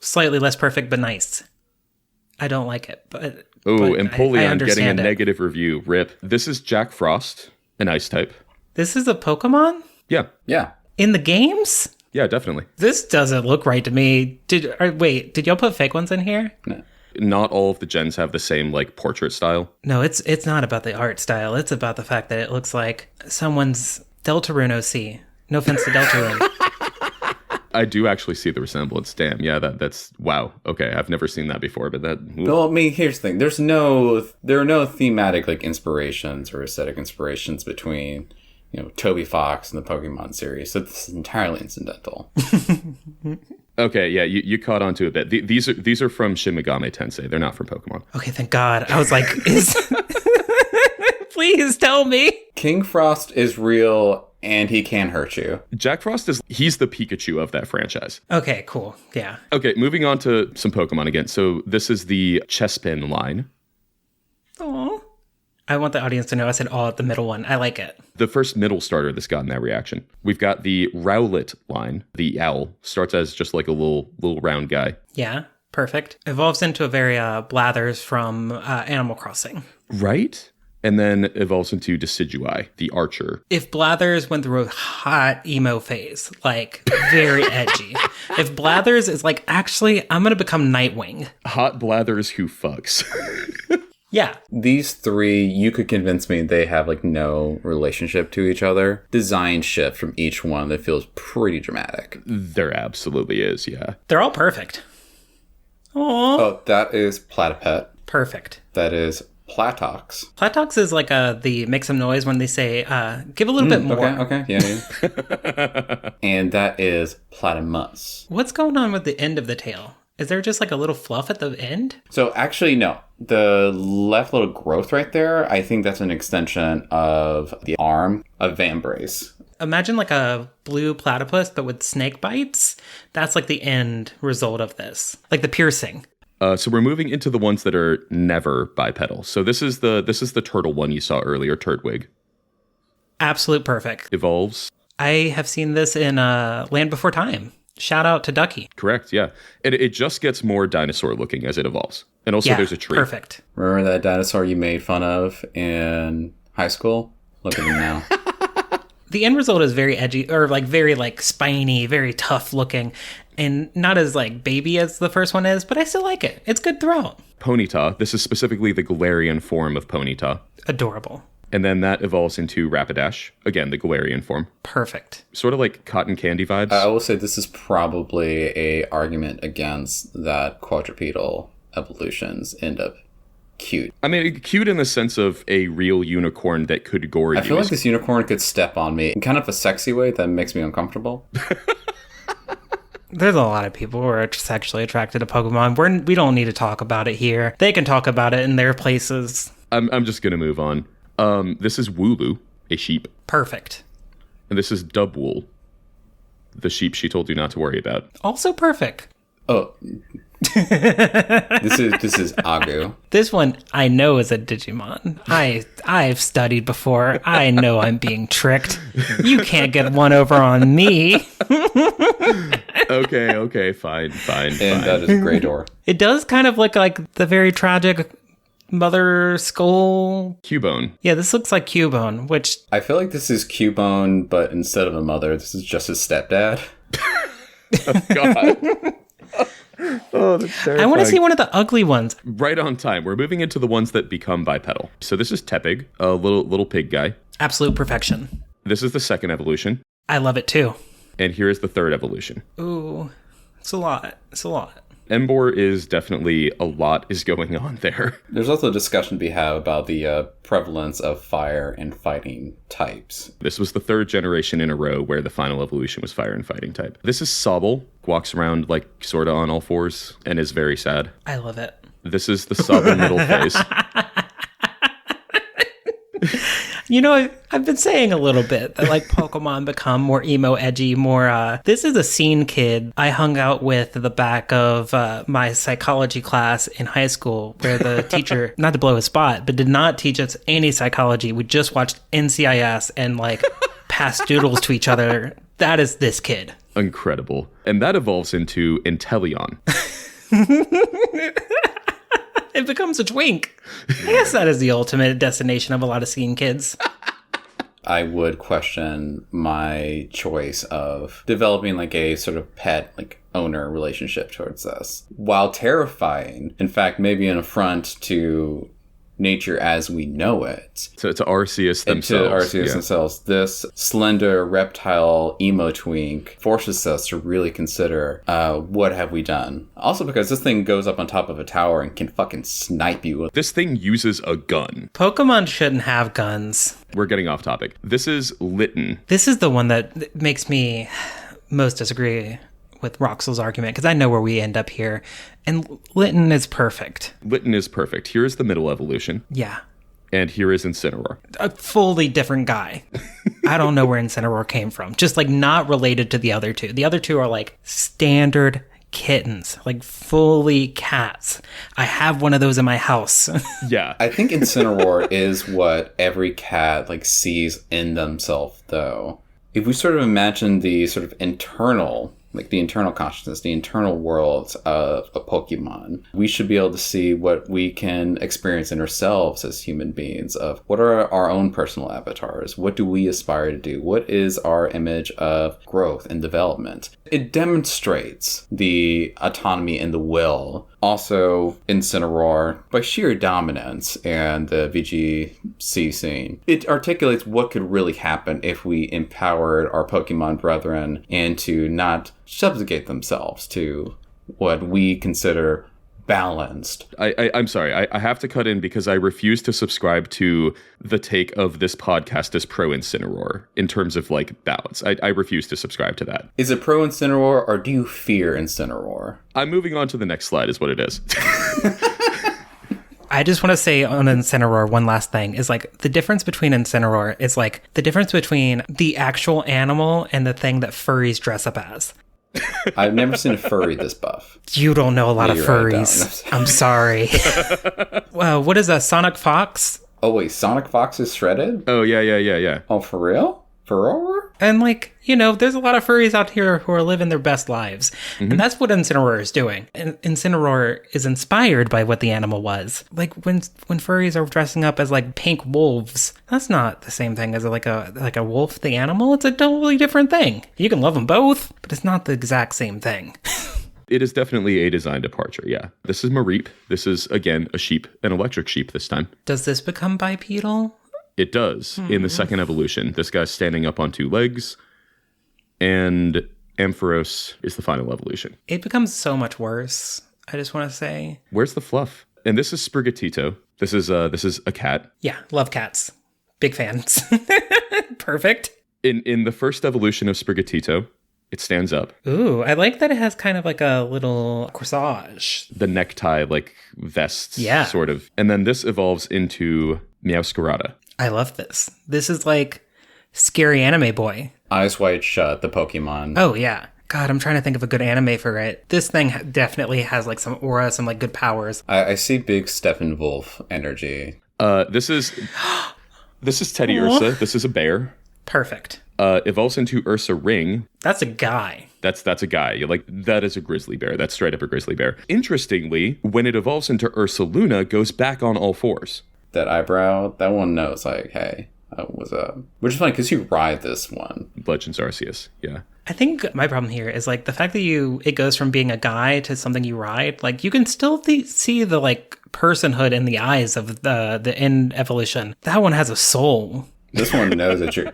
Slightly less perfect, but nice. I don't like it, but... Oh, Empoleon getting a it. negative review. Rip. This is Jack Frost, an ice type. This is a Pokemon? Yeah. Yeah. In the games? Yeah, definitely. This doesn't look right to me. Did y'all put fake ones in here? No. Not all of the gens have the same, like, portrait style. No, it's not about the art style. It's about the fact that it looks like someone's Deltarune OC. No offense to Deltarune. I do actually see the resemblance. Damn, yeah, that's wow. Okay, I've never seen that before, but that. Ooh. Well, I mean, here's the thing. There are no thematic like inspirations or aesthetic inspirations between, Toby Fox and the Pokemon series. So this is entirely incidental. Okay, yeah, you caught on to a bit. These are from Shin Megami Tensei. They're not from Pokemon. Okay, thank God. I was like, please tell me. King Frost is real. And he can hurt you. Jack Frost he's the Pikachu of that franchise. Okay, cool. Yeah. Okay, moving on to some Pokemon again. So this is the Chespin line. Oh, I want the audience to know I said all at the middle one. I like it. The first middle starter that's gotten that reaction. We've got the Rowlet line. The owl starts as just like a little round guy. Yeah, perfect. Evolves into a very Blathers from Animal Crossing. Right? And then evolves into Decidui, the archer. If Blathers went through a hot emo phase, like very edgy. If Blathers is like, actually, I'm going to become Nightwing. Hot Blathers who fucks. Yeah. These three, you could convince me they have like no relationship to each other. Design shift from each one that feels pretty dramatic. There absolutely is, yeah. They're all perfect. Aww. Oh, that is Platypet. Perfect. That is Platox. Platox is like the make some noise when they say, give a little bit more. Okay, yeah. And that is Platymus. What's going on with the end of the tail? Is there just like a little fluff at the end? So actually, no. The left little growth right there, I think that's an extension of the arm of Vambrace. Imagine like a blue platypus, but with snake bites. That's like the end result of this. Like the piercing. So we're moving into the ones that are never bipedal. So this is the turtle one you saw earlier, Turtwig. Absolute perfect. Evolves. I have seen this in Land Before Time. Shout out to Ducky. Correct, yeah. And it just gets more dinosaur looking as it evolves. And also there's a tree. Perfect. Remember that dinosaur you made fun of in high school? Look at him now. The end result is very edgy, or like very like spiny, very tough looking, and not as like baby as the first one is, but I still like it. It's good throughout. Ponyta. This is specifically the Galarian form of Ponyta. Adorable. And then that evolves into Rapidash. Again, the Galarian form. Perfect. Sort of like cotton candy vibes. I will say this is probably a argument against that quadrupedal evolutions end up cute. I mean, cute in the sense of a real unicorn that could gore you. I feel like this unicorn could step on me in kind of a sexy way that makes me uncomfortable. There's a lot of people who are sexually attracted to Pokemon. We don't need to talk about it here. They can talk about it in their places. I'm just going to move on. This is Wooloo, a sheep. Perfect. And this is Dubwool, the sheep she told you not to worry about. Also perfect. Oh. This is Agu. This one I know is a Digimon. I've studied before. I know I'm being tricked. You can't get one over on me. Okay, fine. And that is Greydor. It does kind of look like the very tragic Mother Skull. Cubone. Yeah, this looks like Cubone, which... I feel like this is Cubone, but instead of a mother, this is just his stepdad. Oh, God. Oh, that's terrifying. I want to see one of the ugly ones. Right on time. We're moving into the ones that become bipedal. So this is Tepig, a little pig guy. Absolute perfection. This is the second evolution. I love it too. And here is the third evolution. Ooh, it's a lot. Embor is definitely a lot is going on there. There's also a discussion to be had about the prevalence of fire and fighting types. This was the third generation in a row where the final evolution was fire and fighting type. This is Sobble, walks around like sort of on all fours and is very sad. I love it. This is the Sobble middle phase. You know, I've been saying a little bit that like Pokemon become more emo, edgy, more, this is a scene kid I hung out with at the back of my psychology class in high school where the teacher, not to blow his spot, but did not teach us any psychology. We just watched NCIS and like passed doodles to each other. That is this kid. Incredible. And that evolves into Inteleon. It becomes a twink. I guess that is the ultimate destination of a lot of scene kids. I would question my choice of developing like a sort of pet, like owner relationship towards this. While terrifying, in fact, maybe an affront to nature as we know it. So to Arceus themselves. Themselves. This slender reptile emo twink forces us to really consider what have we done. Also because this thing goes up on top of a tower and can fucking snipe you. This thing uses a gun. Pokemon shouldn't have guns. We're getting off topic. This is Litten. This is the one that makes me most disagree with Roxel's argument, because I know where we end up here. And Litten is perfect. Litten is perfect. Here is the middle evolution. Yeah. And here is Incineroar. A fully different guy. I don't know where Incineroar came from. Just like not related to the other two. The other two are like standard kittens, like fully cats. I have one of those in my house. Yeah. I think Incineroar is what every cat like sees in themselves, though. If we sort of imagine the sort of internal, like the internal consciousness, the internal worlds of a Pokemon, we should be able to see what we can experience in ourselves as human beings of what are our own personal avatars? What do we aspire to do? What is our image of growth and development? It demonstrates the autonomy and the will. Also, Incineroar, by sheer dominance and the VGC scene, it articulates what could really happen if we empowered our Pokemon brethren and to not subjugate themselves to what we consider balanced. I'm sorry. I have to cut in because I refuse to subscribe to the take of this podcast as pro Incineroar in terms of like balance. I refuse to subscribe to that. Is it pro Incineroar or do you fear Incineroar? I'm moving on to the next slide is what it is. I just want to say on Incineroar, one last thing is like the difference between Incineroar is like the difference between the actual animal and the thing that furries dress up as. I've never seen a furry this buff. You don't know a lot of you're right, furries. I'm sorry. Well, what is a Sonic Fox? Oh wait, Sonic Fox is shredded? Oh, yeah. Oh, for real? For real? And like, you know, there's a lot of furries out here who are living their best lives. And that's what Incineroar is doing. And Incineroar is inspired by what the animal was. Like when furries are dressing up as like pink wolves, that's not the same thing as like a wolf the animal. It's a totally different thing. You can love them both, but it's not the exact same thing. It is definitely a design departure, yeah. This is Mareep. This is, again, a sheep, an electric sheep this time. Does this become bipedal? It does. In the second evolution, this guy's standing up on two legs, and Ampharos is the final evolution. It becomes so much worse, I just want to say. Where's the fluff? And this is Sprigatito. This is a cat. Yeah, love cats. Big fans. Perfect. In the first evolution of Sprigatito, it stands up. Ooh, I like that it has kind of like a little corsage. The necktie, like vests, Yeah. sort of. And then this evolves into Meowscarada. I love this. This is like scary anime boy. Eyes wide shut, the Pokemon. Oh, yeah. God, I'm trying to think of a good anime for it. This thing definitely has like some aura, some like good powers. I see big Steppenwolf energy. This is Teddy Ursa. This is a bear. Perfect. Evolves into Ursa Ring. That's a guy. That's a guy. You're like, that is a grizzly bear. That's straight up a grizzly bear. Interestingly, when it evolves into Ursa Luna, goes back on all fours. That eyebrow, that one knows, like, hey, that was which is funny because you ride this one. Legends Arceus, yeah. I think my problem here is like the fact that it goes from being a guy to something you ride. Like you can still see the like personhood in the eyes of the end evolution. That one has a soul. This one knows that you're.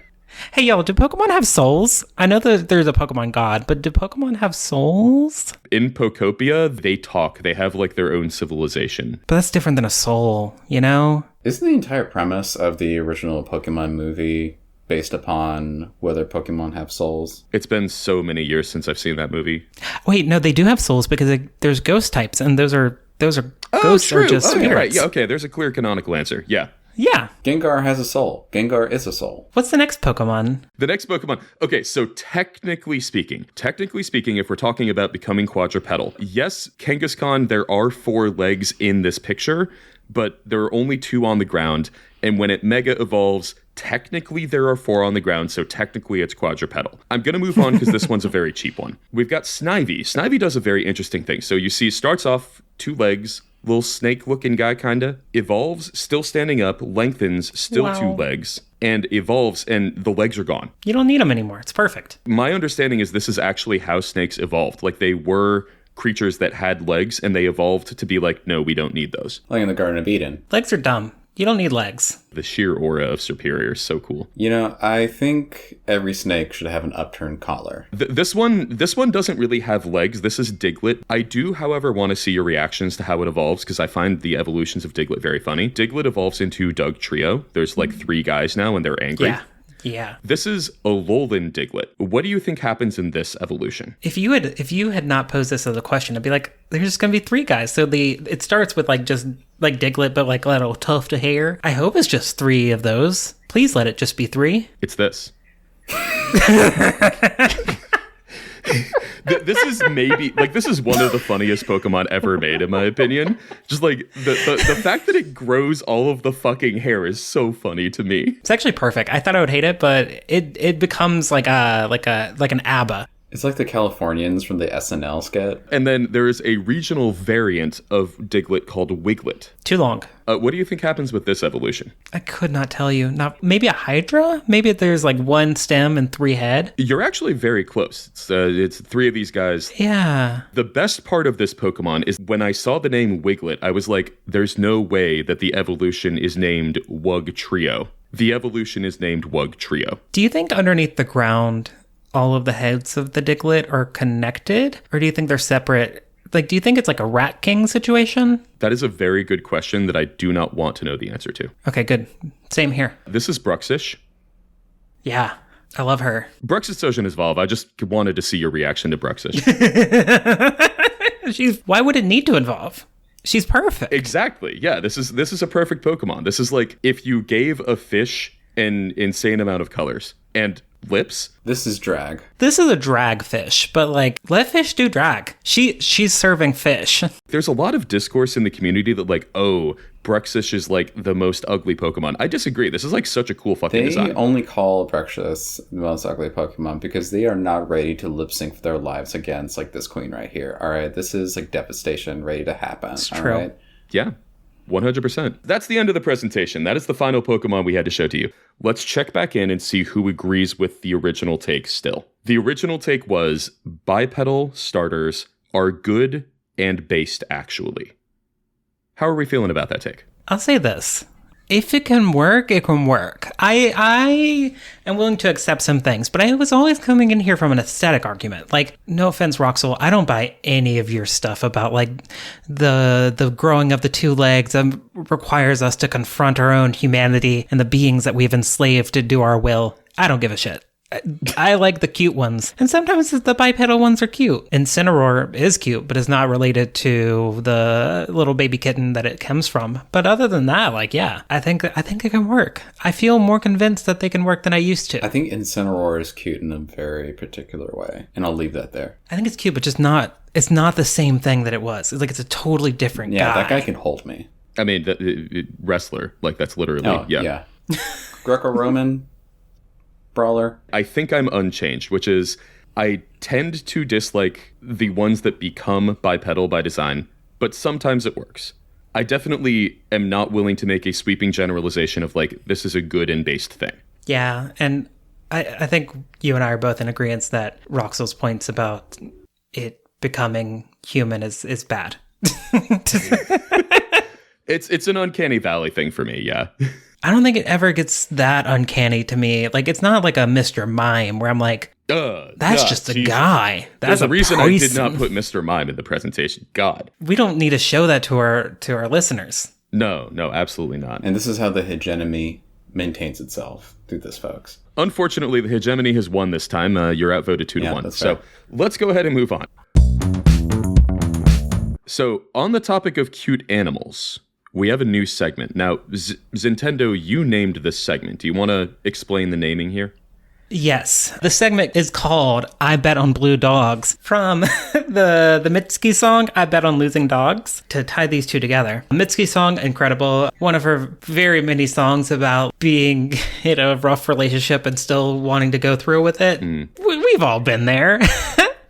Hey, y'all, do Pokemon have souls? I know that there's a Pokemon god, but do Pokemon have souls? In Pokopia, they talk. They have, like, their own civilization. But that's different than a soul, you know? Isn't the entire premise of the original Pokemon movie based upon whether Pokemon have souls? It's been so many years since I've seen that movie. Wait, no, they do have souls because there's ghost types, and those are ghosts true. are just spirits. You're right. Yeah, okay, there's a clear canonical answer. Yeah. Yeah. Gengar has a soul. Gengar is a soul. What's the next Pokemon? The next Pokemon. Okay, so technically speaking, if we're talking about becoming quadrupedal, yes, Kangaskhan, there are 4 legs in this picture, but there are only 2 on the ground. And when it mega evolves, technically there are 4 on the ground, so technically it's quadrupedal. I'm going to move on because this one's a very cheap one. We've got Snivy. Snivy does a very interesting thing. So you see, starts off 2 legs, little snake-looking guy, kinda. Evolves, still standing up, lengthens, still Wow. 2 legs, and evolves, and the legs are gone. You don't need them anymore. It's perfect. My understanding is this is actually how snakes evolved. Like, they were creatures that had legs, and they evolved to be like, no, we don't need those. Like in the Garden of Eden. Legs are dumb. You don't need legs. The sheer aura of Superior is so cool. You know, I think every snake should have an upturned collar. This one doesn't really have legs. This is Diglett. I do, however, want to see your reactions to how it evolves, because I find the evolutions of Diglett very funny. Diglett evolves into Doug Trio. There's like 3 guys now, and they're angry. Yeah. This is Alolan Diglett. What do you think happens in this evolution? If you had not posed this as a question, I'd be like, there's just gonna be 3 guys. So it starts with like just like Diglett, but like a little tuft of hair. I hope it's just 3 of those. Please let it just be 3. It's this. This is maybe like this is one of the funniest Pokemon ever made, in my opinion. Just like the fact that it grows all of the fucking hair is so funny to me. It's actually perfect. I thought I would hate it, but it becomes like an ABBA. It's like the Californians from the SNL skit. And then there is a regional variant of Diglett called Wiglet. Too long. What do you think happens with this evolution? I could not tell you. Not maybe a Hydra? Maybe there's like one stem and 3 head? You're actually very close. It's 3 of these guys. Yeah. The best part of this Pokemon is when I saw the name Wiglet, I was like, there's no way that the evolution is named Wug Trio. The evolution is named Wug Trio. Do you think underneath the ground all of the heads of the Diglett are connected? Or do you think they're separate? Like, do you think it's like a Rat King situation? That is a very good question that I do not want to know the answer to. Okay, good. Same here. This is Bruxish. Yeah, I love her. Bruxish doesn't evolve. I just wanted to see your reaction to Bruxish. Why would it need to evolve? She's perfect. Exactly. Yeah, this is a perfect Pokemon. This is like if you gave a fish an insane amount of colors and lips. This is drag. This is a drag fish, but like, let fish do drag. She's serving fish. There's a lot of discourse in the community that like, oh, Bruxish is like the most ugly Pokemon. I disagree. This is like such a cool fucking design. They only call Bruxish the most ugly Pokemon because they are not ready to lip sync for their lives against like this queen right here. All right, this is like devastation ready to happen. It's true. All right? Yeah. 100%. That's the end of the presentation. That is the final Pokemon we had to show to you. Let's check back in and see who agrees with the original take still. The original take was bipedal starters are good and based actually. How are we feeling about that take? I'll say this. If it can work, it can work. I am willing to accept some things, but I was always coming in here from an aesthetic argument. Like, no offense, Roxel, I don't buy any of your stuff about like the growing of the 2 legs requires us to confront our own humanity and the beings that we've enslaved to do our will. I don't give a shit. I like the cute ones. And sometimes the bipedal ones are cute. Incineroar is cute, but is not related to the little baby kitten that it comes from. But other than that, like, yeah, I think it can work. I feel more convinced that they can work than I used to. I think Incineroar is cute in a very particular way. And I'll leave that there. I think it's cute, but just not, it's not the same thing that it was. It's like, it's a totally different guy. Yeah, that guy can hold me. I mean, wrestler, like that's literally, yeah. Greco-Roman brawler. I think I'm unchanged, which is I tend to dislike the ones that become bipedal by design, but sometimes it works. I definitely am not willing to make a sweeping generalization of like, this is a good and based thing. Yeah, and I think you and I are both in agreement that Roxel's points about it becoming human is bad. It's an uncanny valley thing for me, yeah. I don't think it ever gets that uncanny to me. Like, it's not like a Mr. Mime where I'm like, that's just a guy. That's the reason person. I did not put Mr. Mime in the presentation. God. We don't need to show that to our listeners. No, absolutely not. And this is how the hegemony maintains itself through this, folks. Unfortunately, the hegemony has won this time. You're outvoted 2-1. So let's go ahead and move on. So on the topic of cute animals, we have a new segment. Now, Zintendo, you named this segment. Do you want to explain the naming here? Yes. The segment is called I Bet on Blue Dogs from the Mitski song, I Bet on Losing Dogs, to tie these two together. Mitski song, incredible. One of her very many songs about being in a rough relationship and still wanting to go through with it. We've all been there.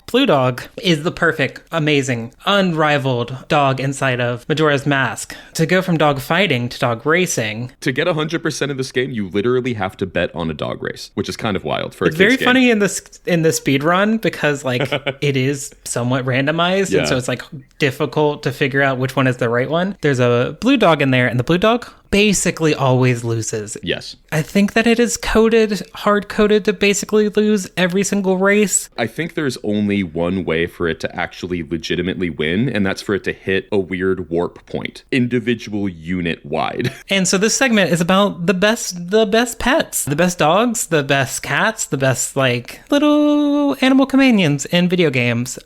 Blue Dog is the perfect, amazing, unrivaled dog inside of Majora's Mask. To go from dog fighting to dog racing. To get 100% of this game, you literally have to bet on a dog race, which is kind of wild for a It's kid's very game. funny in the speed run because like it is somewhat randomized, and so it's like difficult to figure out which one is the right one. There's a blue dog in there, and the blue dog basically always loses. Yes. I think that it is hard-coded to basically lose every single race. I think there's only one way for it to actually legitimately win, and that's for it to hit a weird warp point, individual unit wide. And so this segment is about the best pets, the best dogs, the best cats, the best like little animal companions in video games.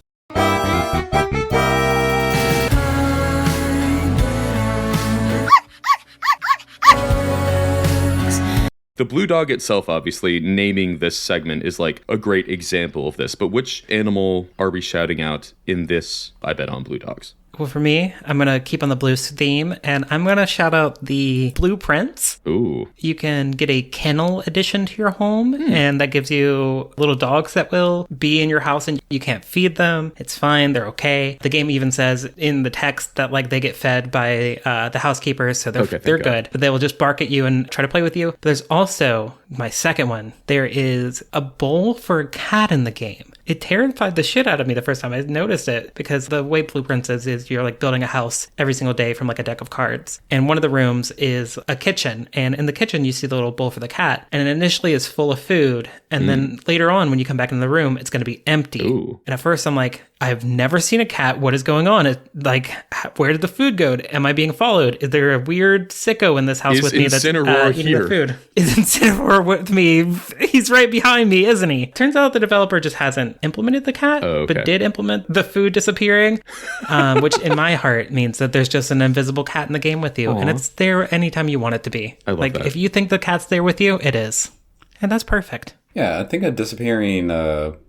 The blue dog itself, obviously, naming this segment is like a great example of this. But which animal are we shouting out in this, I bet, on Blue Dogs? Well, for me, I'm going to keep on the blues theme, and I'm going to shout out the blueprints. Ooh. You can get a kennel addition to your home, and that gives you little dogs that will be in your house, and you can't feed them. It's fine. They're okay. The game even says in the text that, like, they get fed by the housekeepers, so they're good. But they will just bark at you and try to play with you. But there's also my second one. There is a bowl for a cat in the game. It terrified the shit out of me the first time I noticed it, because the way Blueprints is you're like building a house every single day from like a deck of cards. And one of the rooms is a kitchen. And in the kitchen, you see the little bowl for the cat. And it initially is full of food. And then later on, when you come back in the room, it's going to be empty. Ooh. And at first I'm like, I've never seen a cat. What is going on? Where did the food go? Am I being followed? Is there a weird sicko in this house with me that's eating the food? Is Incineroar with me? He's right behind me, isn't he? Turns out the developer just hasn't implemented the cat, but did implement the food disappearing, which in my heart means that there's just an invisible cat in the game with you. Aww. And it's there anytime you want it to be. I love that. If you think the cat's there with you, it is. And that's perfect. Yeah, I think a disappearing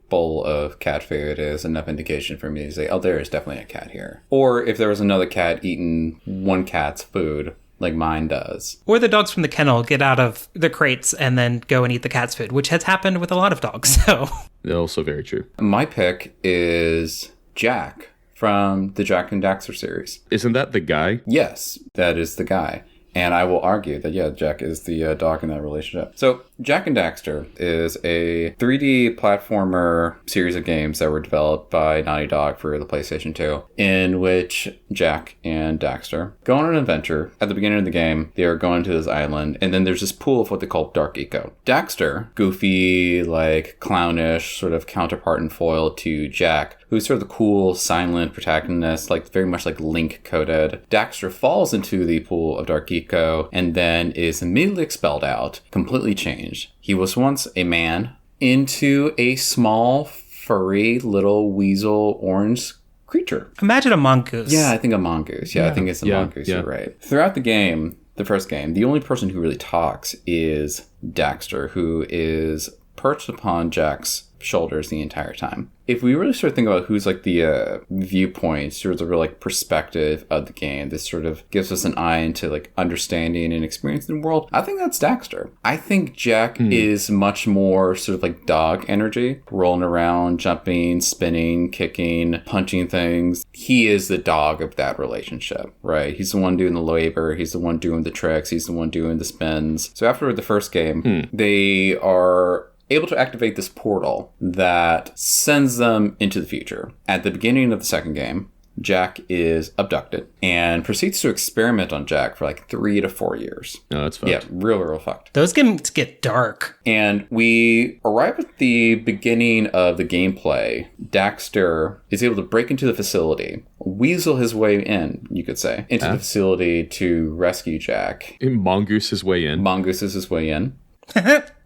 bowl of cat food is enough indication for me to say, oh, there is definitely a cat here. Or if there was another cat eating one cat's food, like mine does. Or the dogs from the kennel get out of the crates and then go and eat the cat's food, which has happened with a lot of dogs. So Also very true. My pick is Jack from the Jack and Daxter series. Isn't that the guy? Yes, that is the guy. And I will argue that, yeah, Jack is the dog in that relationship. So, Jack and Daxter is a 3D platformer series of games that were developed by Naughty Dog for the PlayStation 2, in which Jack and Daxter go on an adventure. At the beginning of the game, they are going to this island, and then there's this pool of what they call dark eco. Daxter, goofy, like, clownish, sort of counterpart and foil to Jack, who's sort of the cool, silent protagonist, like very much like Link coded. Daxter falls into the pool of dark eco and then is immediately expelled out, completely changed. He was once a man into a small, furry, little weasel orange creature. Imagine a mongoose. Yeah, I think a mongoose. Yeah, I think it's a mongoose. Yeah. You're right. Throughout the game, the first game, the only person who really talks is Daxter, who is perched upon Jack's shoulders the entire time. If we really sort of think about who's like the viewpoint, sort of the real like perspective of the game, this sort of gives us an eye into like understanding and experiencing the world, I think that's Daxter. I think Jack is much more sort of like dog energy, rolling around, jumping, spinning, kicking, punching things. He is the dog of that relationship, right? He's the one doing the labor. He's the one doing the tricks. He's the one doing the spins. So after the first game, they are able to activate this portal that sends them into the future. At the beginning of the second game, Jack is abducted and proceeds to experiment on Jack for like 3 to 4 years. No, that's fucked. Yeah, real fucked. Those games get dark. And we arrive at the beginning of the gameplay. Daxter is able to break into the facility, weasel his way in, you could say, into the facility to rescue Jack. Mongoose his way in. Mongoose is his way in.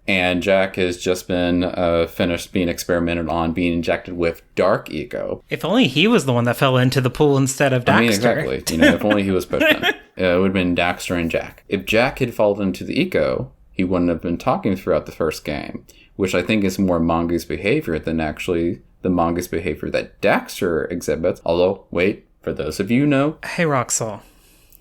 And Jack has just been finished being experimented on, being injected with dark eco. If only he was the one that fell into the pool instead of Daxter. I mean, exactly. If only he was pushed in. It would have been Daxter and Jack. If Jack had fallen into the eco, he wouldn't have been talking throughout the first game, which I think is more mongoose behavior than actually the mongoose behavior that Daxter exhibits. Although, wait, for those of you who know... Hey, Roxol.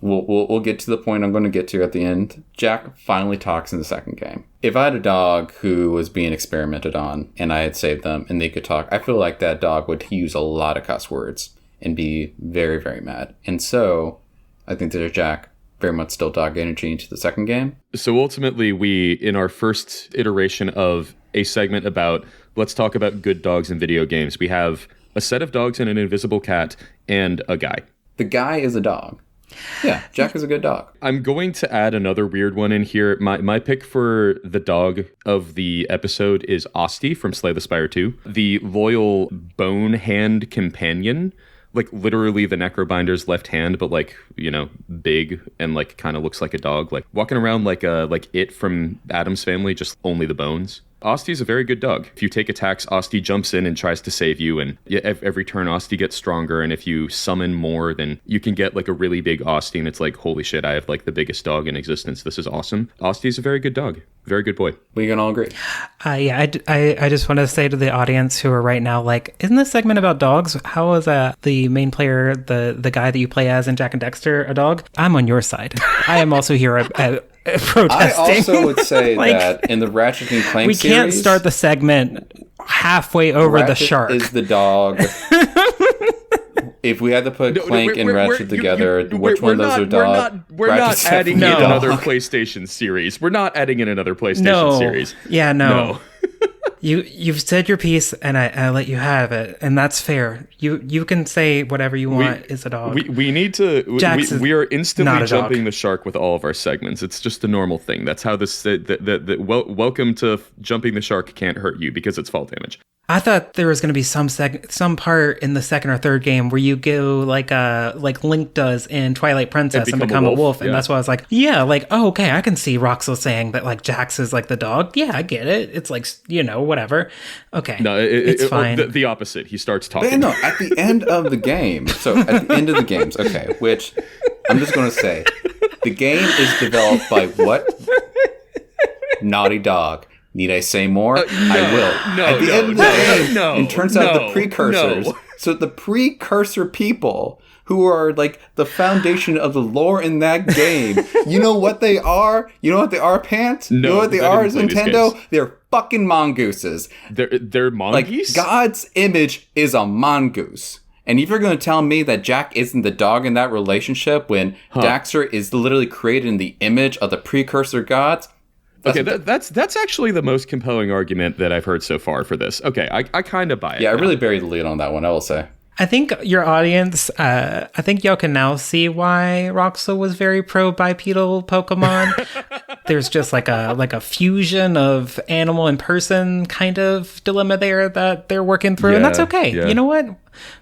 We'll get to the point I'm going to get to at the end. Jack finally talks in the second game. If I had a dog who was being experimented on and I had saved them and they could talk, I feel like that dog would use a lot of cuss words and be very, very mad. And so I think that Jack very much still dog energy into the second game. So ultimately, we, in our first iteration of a segment about let's talk about good dogs in video games, we have a set of dogs and an invisible cat and a guy. The guy is a dog. Yeah, Jack is a good dog. I'm going to add another weird one in here. My pick for the dog of the episode is Osti from Slay the Spire 2, the loyal bone hand companion. Like literally the Necrobinder's left hand, but like, big and like kind of looks like a dog. Like walking around like it from Addams Family, just only the bones. Osty's a very good dog. If you take attacks, Osty jumps in and tries to save you, and every turn Osty gets stronger, and if you summon more, then you can get like a really big Osty, and it's like, holy shit, I have like the biggest dog in existence. This is awesome. Osty's a very good dog. Very good boy. We can all agree. I just want to say to the audience who are right now, like, isn't this segment about dogs? How is the main player, the guy that you play as in Jack and Dexter, a dog? I'm on your side. I am also here protesting. I also would say that in the Ratchet and Clank series, we can't start the segment halfway over Ratchet the shark. Is the dog. If we had to put Clank and Ratchet together, which one of those are dog? We're not adding in another PlayStation series. We're not adding in another PlayStation series. Yeah, no. You've said your piece, and I let you have it, and that's fair. You can say whatever you want is a dog. We need to. We are instantly jumping the shark with all of our segments. It's just a normal thing. That's how this. Welcome to jumping the shark can't hurt you because it's fall damage. I thought there was going to be some part in the second or third game where you go like Link does in Twilight Princess and become a wolf. And that's why I was like, okay, I can see Roxel saying that like Jax is like the dog. Yeah, I get it. It's like, whatever. Okay. No, it's fine. The opposite. He starts talking. But no, at the end of the game. So at the end of the games, okay, which I'm just going to say, the game is developed by what? Naughty Dog. Need I say more? No, I will. No, At the end of the game, it turns out the precursors. No. So the precursor people who are like the foundation of the lore in that game, you know what they are? You know what they are, Pants? You know what they are, Nintendo? They're fucking mongooses. They're mongoose? Like, God's image is a mongoose. And if you're going to tell me that Jack isn't the dog in that relationship when Daxter is literally created in the image of the precursor gods... Okay, that's actually the most compelling argument that I've heard so far for this. Okay, I kind of buy it. Yeah, I really buried the lead on that one, I will say. I think your audience, I think y'all can now see why Roxel was very pro bipedal Pokemon. There's just like a fusion of animal and person kind of dilemma there that they're working through, and that's okay. Yeah. You know what?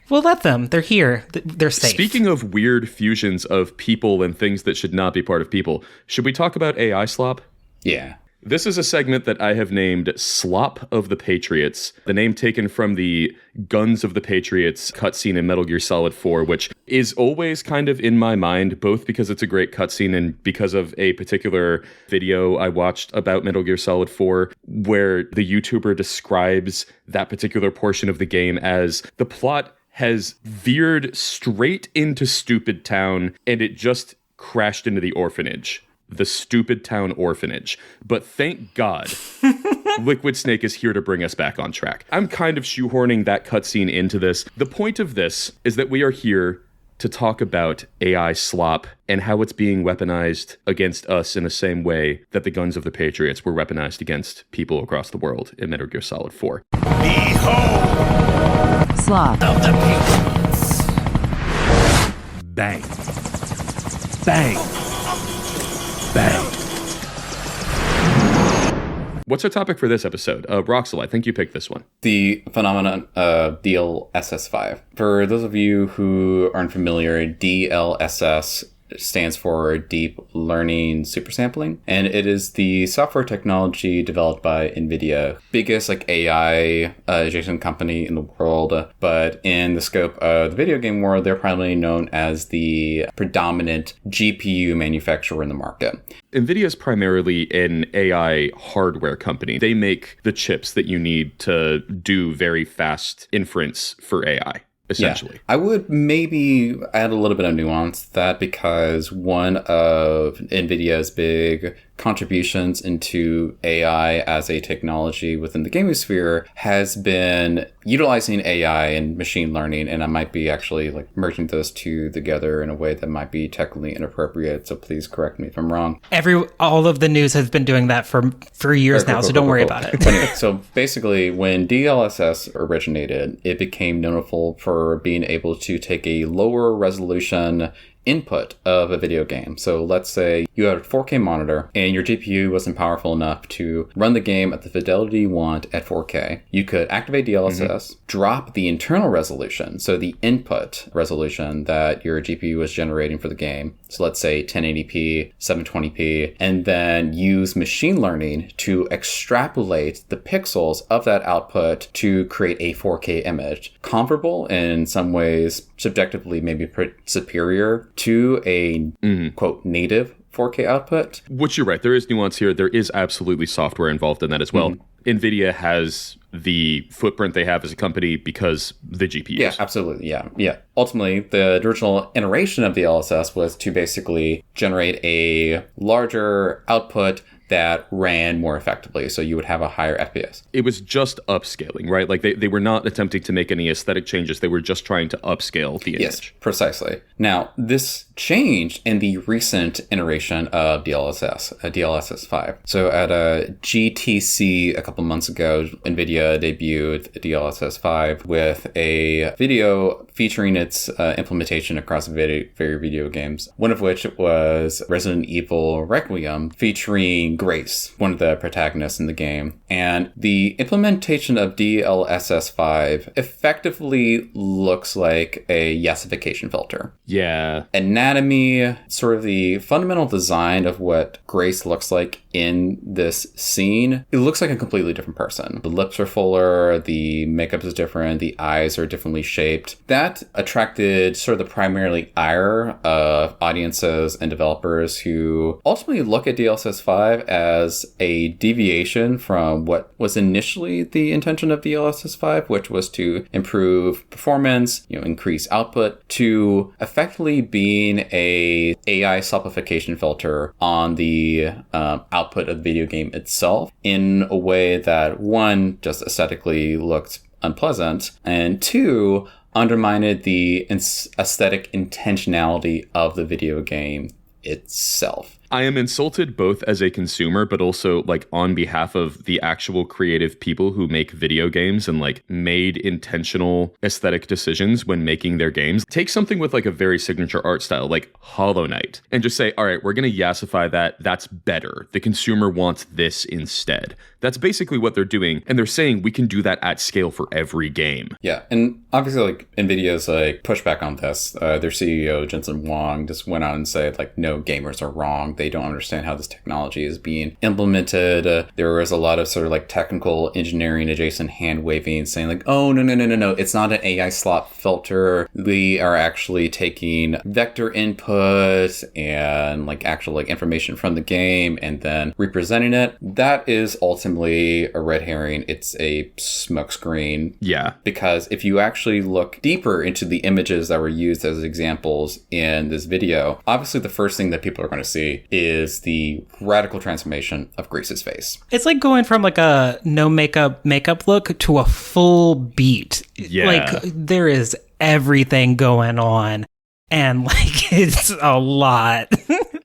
We'll let them. They're here. They're safe. Speaking of weird fusions of people and things that should not be part of people, should we talk about AI slop? Yeah. This is a segment that I have named Slop of the Patriots, the name taken from the Guns of the Patriots cutscene in Metal Gear Solid 4, which is always kind of in my mind, both because it's a great cutscene and because of a particular video I watched about Metal Gear Solid 4, where the YouTuber describes that particular portion of the game as the plot has veered straight into Stupid Town and it just crashed into the orphanage. The Stupid Town Orphanage. But thank God, Liquid Snake is here to bring us back on track. I'm kind of shoehorning that cutscene into this. The point of this is that we are here to talk about AI slop and how it's being weaponized against us in the same way that the Guns of the Patriots were weaponized against people across the world in Metal Gear Solid 4. Behold! Slop of the Patriots. Bang. Bang. Bang. What's our topic for this episode? Roxel, I think you picked this one. The phenomenon of DLSS5. For those of you who aren't familiar, DLSS stands for Deep Learning Supersampling, and it is the software technology developed by NVIDIA, biggest like AI adjacent company in the world, but in the scope of the video game world, they're primarily known as the predominant GPU manufacturer in the market. NVIDIA is primarily an AI hardware company. They make the chips that you need to do very fast inference for AI. Essentially. Yeah. I would maybe add a little bit of nuance to that because one of NVIDIA's big contributions into AI as a technology within the gaming sphere has been utilizing AI and machine learning, and I might be actually like merging those two together in a way that might be technically inappropriate, so please correct me if I'm wrong. All of the news has been doing that for years now, so don't worry about it. Anyway, so basically, when DLSS originated, it became notable for being able to take a lower resolution input of a video game. So let's say you had a 4K monitor and your GPU wasn't powerful enough to run the game at the fidelity you want at 4K. You could activate DLSS, drop the internal resolution, so the input resolution that your GPU was generating for the game, so let's say 1080p, 720p, and then use machine learning to extrapolate the pixels of that output to create a 4K image, comparable in some ways, subjectively maybe superior to a quote native 4K output. Which you're right, there is nuance here. There is absolutely software involved in that as well. NVIDIA has the footprint they have as a company because the GPUs. Yeah, absolutely. Yeah. Ultimately, the original iteration of the LSS was to basically generate a larger output that ran more effectively, so you would have a higher FPS. It was just upscaling, right? Like they were not attempting to make any aesthetic changes. They were just trying to upscale the image. Yes, precisely. Now, this changed in the recent iteration of DLSS 5. So at a GTC a couple months ago, NVIDIA debuted DLSS 5 with a video featuring its implementation across various video games, one of which was Resident Evil Requiem, featuring Grace, one of the protagonists in the game. And the implementation of DLSS 5 effectively looks like a yassification filter. Yeah. Anatomy, sort of the fundamental design of what Grace looks like in this scene, it looks like a completely different person. The lips are fuller, the makeup is different, the eyes are differently shaped. That attracted sort of the primarily ire of audiences and developers who ultimately look at DLSS 5 as a deviation from what was initially the intention of DLSS 5, which was to improve performance, increase output, to effectively being a AI slopification filter on the output of the video game itself in a way that, one, just aesthetically looked unpleasant, and two, undermined the aesthetic intentionality of the video game itself. I am insulted both as a consumer, but also like on behalf of the actual creative people who make video games and like made intentional aesthetic decisions when making their games. Take something with like a very signature art style, like Hollow Knight, and just say, all right, we're going to yassify that. That's better. The consumer wants this instead. That's basically what they're doing. And they're saying we can do that at scale for every game. Yeah. And obviously like NVIDIA's like pushback on this. Their CEO, Jensen Huang, just went out and said like, no, gamers are wrong. They don't understand how this technology is being implemented. There was a lot of sort of like technical engineering adjacent hand waving saying like, oh, no. It's not an AI slop filter. We are actually taking vector input and like actual like information from the game and then representing it. That is ultimately a red herring. It's a smokescreen. Yeah. Because if you actually look deeper into the images that were used as examples in this video, obviously the first thing that people are going to see is the radical transformation of Grace's face. It's like going from like a no makeup look to a full beat. Yeah. Like there is everything going on and like it's a lot.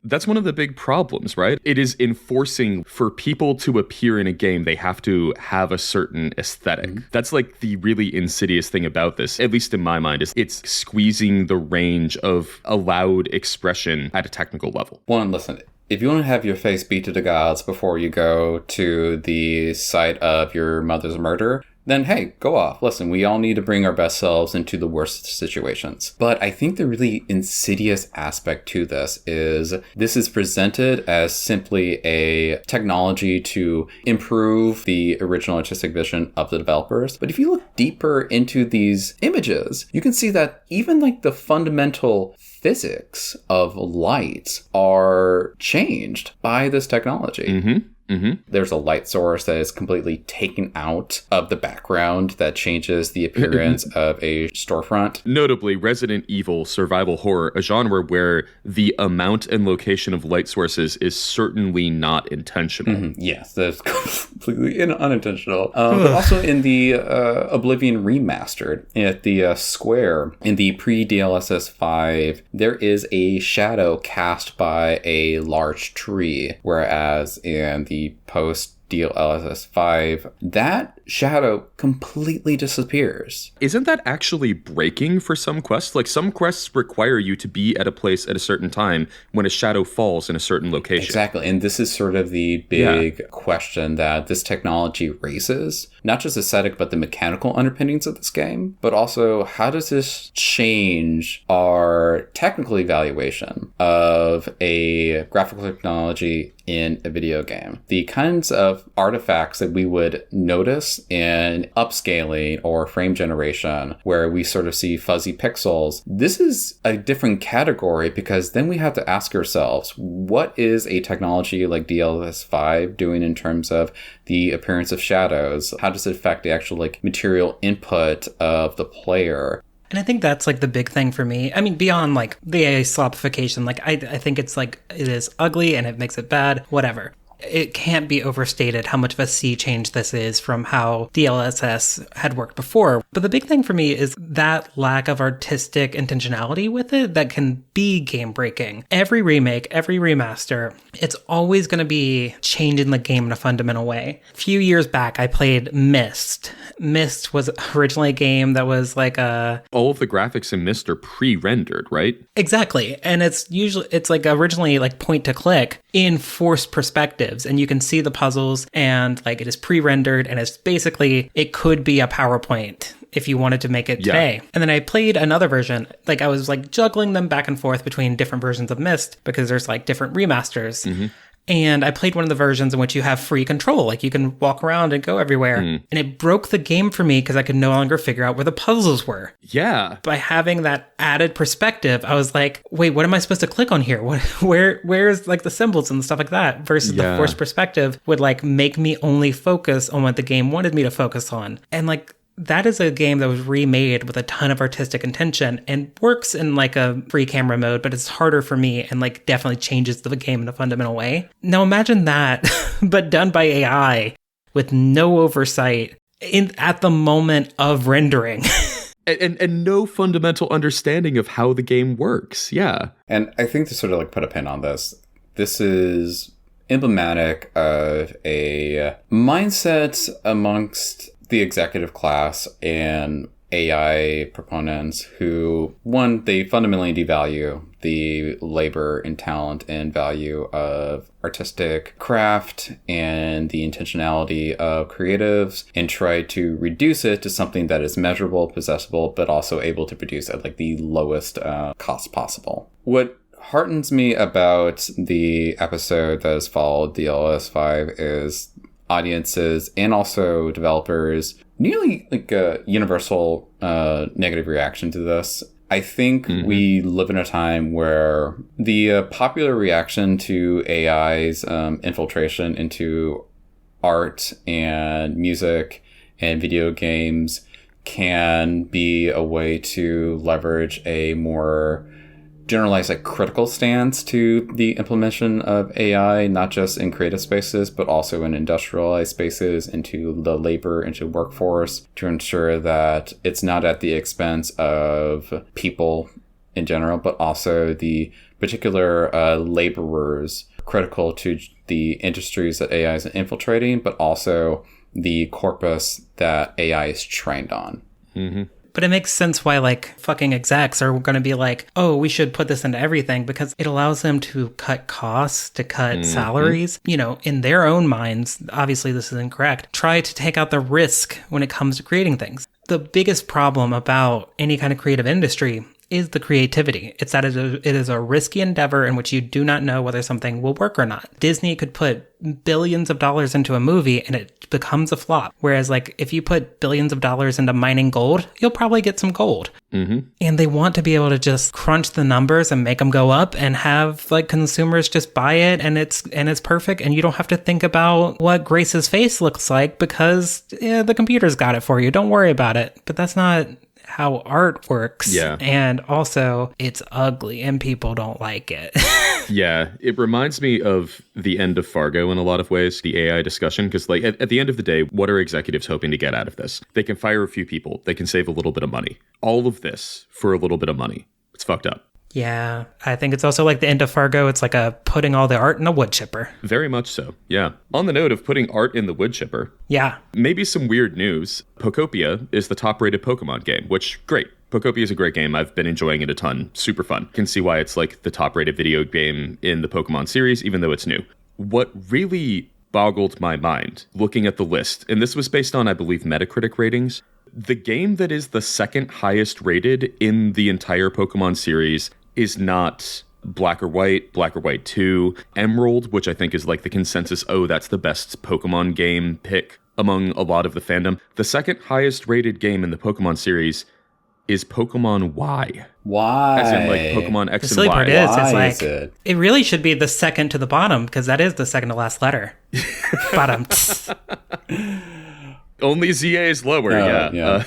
That's one of the big problems, right? It is enforcing for people to appear in a game, they have to have a certain aesthetic. Mm-hmm. That's like the really insidious thing about this, at least in my mind, is it's squeezing the range of allowed expression at a technical level. One, listen, if you want to have your face beat to the gods before you go to the site of your mother's murder, then hey, go off. Listen, we all need to bring our best selves into the worst situations. But I think the really insidious aspect to this is presented as simply a technology to improve the original artistic vision of the developers. But if you look deeper into these images, you can see that even like the fundamental physics of light are changed by this technology. Mm-hmm. Mm-hmm. There's a light source that is completely taken out of the background that changes the appearance of a storefront. Notably, Resident Evil survival horror, a genre where the amount and location of light sources is certainly not intentional. Mm-hmm. Yes, that's completely unintentional. But also in the Oblivion Remastered, at the square, in the pre-DLSS 5, there is a shadow cast by a large tree, whereas in the post DLSS 5, that shadow completely disappears. Isn't that actually breaking for some quests? Like, some quests require you to be at a place at a certain time when a shadow falls in a certain location. Exactly. And this is sort of the big question that this technology raises. Not just aesthetic, but the mechanical underpinnings of this game. But also, how does this change our technical evaluation of a graphical technology in a video game? The kinds of artifacts that we would notice in upscaling or frame generation, where we sort of see fuzzy pixels, this is a different category, because then we have to ask ourselves, what is a technology like DLSS 5 doing in terms of the appearance of shadows? How does it affect the actual like material input of the player? And I think that's like the big thing for me. I mean, beyond like the AI slopification, like I think it's like, it is ugly and it makes it bad, whatever. It can't be overstated how much of a sea change this is from how DLSS had worked before. But the big thing for me is that lack of artistic intentionality with it that can be game breaking. Every remake, every remaster, it's always going to be changing the game in a fundamental way. A few years back, I played Myst. Myst was originally a game that was like a... All of the graphics in Myst are pre-rendered, right? Exactly. And it's like originally like point to click in forced perspectives, and you can see the puzzles, and like it is pre-rendered, and it's basically, it could be a PowerPoint if you wanted to make it today. And then I played another version, like I was like juggling them back and forth between different versions of Myst because there's like different remasters. Mm-hmm. And I played one of the versions in which you have free control, like you can walk around and go everywhere. And it broke the game for me because I could no longer figure out where the puzzles were. Yeah. By having that added perspective, I was like, wait, what am I supposed to click on here? Where's like the symbols and stuff like that? Versus the forced perspective would like make me only focus on what the game wanted me to focus on. And like, that is a game that was remade with a ton of artistic intention and works in like a free camera mode, but it's harder for me and like definitely changes the game in a fundamental way. Now imagine that, but done by AI with no oversight at the moment of rendering. And no fundamental understanding of how the game works. Yeah. And I think to sort of like put a pin on this is emblematic of a mindset amongst the executive class and AI proponents who, one, they fundamentally devalue the labor and talent and value of artistic craft and the intentionality of creatives, and try to reduce it to something that is measurable, possessible, but also able to produce at like the lowest cost possible. What heartens me about the episode that has followed DLSS 5 is audiences and also developers nearly like a universal negative reaction to this. I think we live in a time where the popular reaction to AI's infiltration into art and music and video games can be a way to leverage a more generalized like critical stance to the implementation of AI, not just in creative spaces, but also in industrialized spaces, into the labor, into workforce, to ensure that it's not at the expense of people in general, but also the particular laborers critical to the industries that AI is infiltrating, but also the corpus that AI is trained on. Mm-hmm. But it makes sense why like fucking execs are going to be like, oh, we should put this into everything, because it allows them to cut costs, to cut salaries, you know, in their own minds. Obviously, this is incorrect. Try to take out the risk when it comes to creating things. The biggest problem about any kind of creative industry is the creativity. It's that it is a risky endeavor in which you do not know whether something will work or not. Disney could put billions of dollars into a movie and it becomes a flop. Whereas like if you put billions of dollars into mining gold, you'll probably get some gold. Mm-hmm. And they want to be able to just crunch the numbers and make them go up and have like consumers just buy it and it's perfect. And you don't have to think about what Grace's face looks like because the computer's got it for you. Don't worry about it. But that's not how art works. Yeah. And also it's ugly and people don't like it. Yeah. It reminds me of the end of Fargo in a lot of ways, the AI discussion, because like at the end of the day, what are executives hoping to get out of this? They can fire a few people. They can save a little bit of money. All of this for a little bit of money. It's fucked up. Yeah, I think it's also like the end of Fargo. It's like a putting all the art in a wood chipper. Very much so, yeah. On the note of putting art in the wood chipper, Yeah. maybe some weird news. Pokopia is the top-rated Pokemon game, which, great. Pokopia is a great game. I've been enjoying it a ton. Super fun. Can see why it's like the top-rated video game in the Pokemon series, even though it's new. What really boggled my mind looking at the list, and this was based on, I believe, Metacritic ratings, the game that is the second highest rated in the entire Pokemon series is not Black or White 2, Emerald, which I think is like the consensus, oh, that's the best Pokemon game pick among a lot of the fandom. The second highest rated game in the Pokemon series is Pokemon Y. Why? As in like Pokemon The X and silly Y. part is, Why it's like, is it? it really should be the second to the bottom, because that is the second to last letter. Bottom. Only ZA is lower, yeah.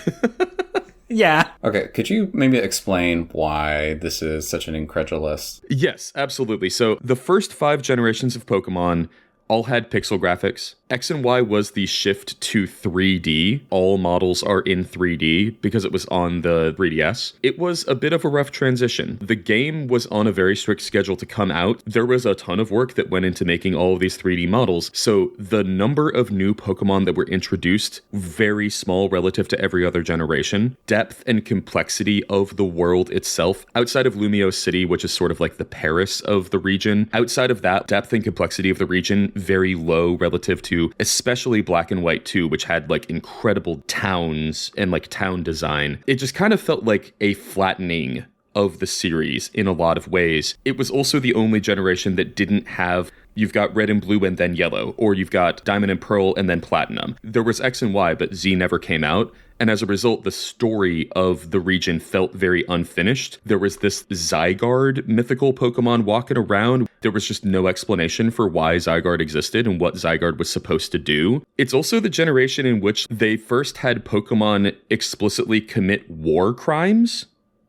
Yeah. Okay, could you maybe explain why this is such an incredulous? Yes, absolutely. So the first 5 generations of Pokemon all had pixel graphics. X and Y was the shift to 3D. All models are in 3D because it was on the 3DS. It was a bit of a rough transition. The game was on a very strict schedule to come out. There was a ton of work that went into making all of these 3D models. So the number of new Pokemon that were introduced, very small relative to every other generation. Depth and complexity of the world itself, outside of Lumio City, which is sort of like the Paris of the region. Outside of that, depth and complexity of the region, very low relative to especially Black and White 2, which had like incredible towns and like town design. It just kind of felt like a flattening of the series in a lot of ways. It was also the only generation that didn't have you've got red and blue and then yellow, or you've got diamond and pearl and then platinum. There was X and Y, but Z never came out. And as a result, the story of the region felt very unfinished. There was this Zygarde mythical Pokemon walking around. There was just no explanation for why Zygarde existed and what Zygarde was supposed to do. It's also the generation in which they first had Pokemon explicitly commit war crimes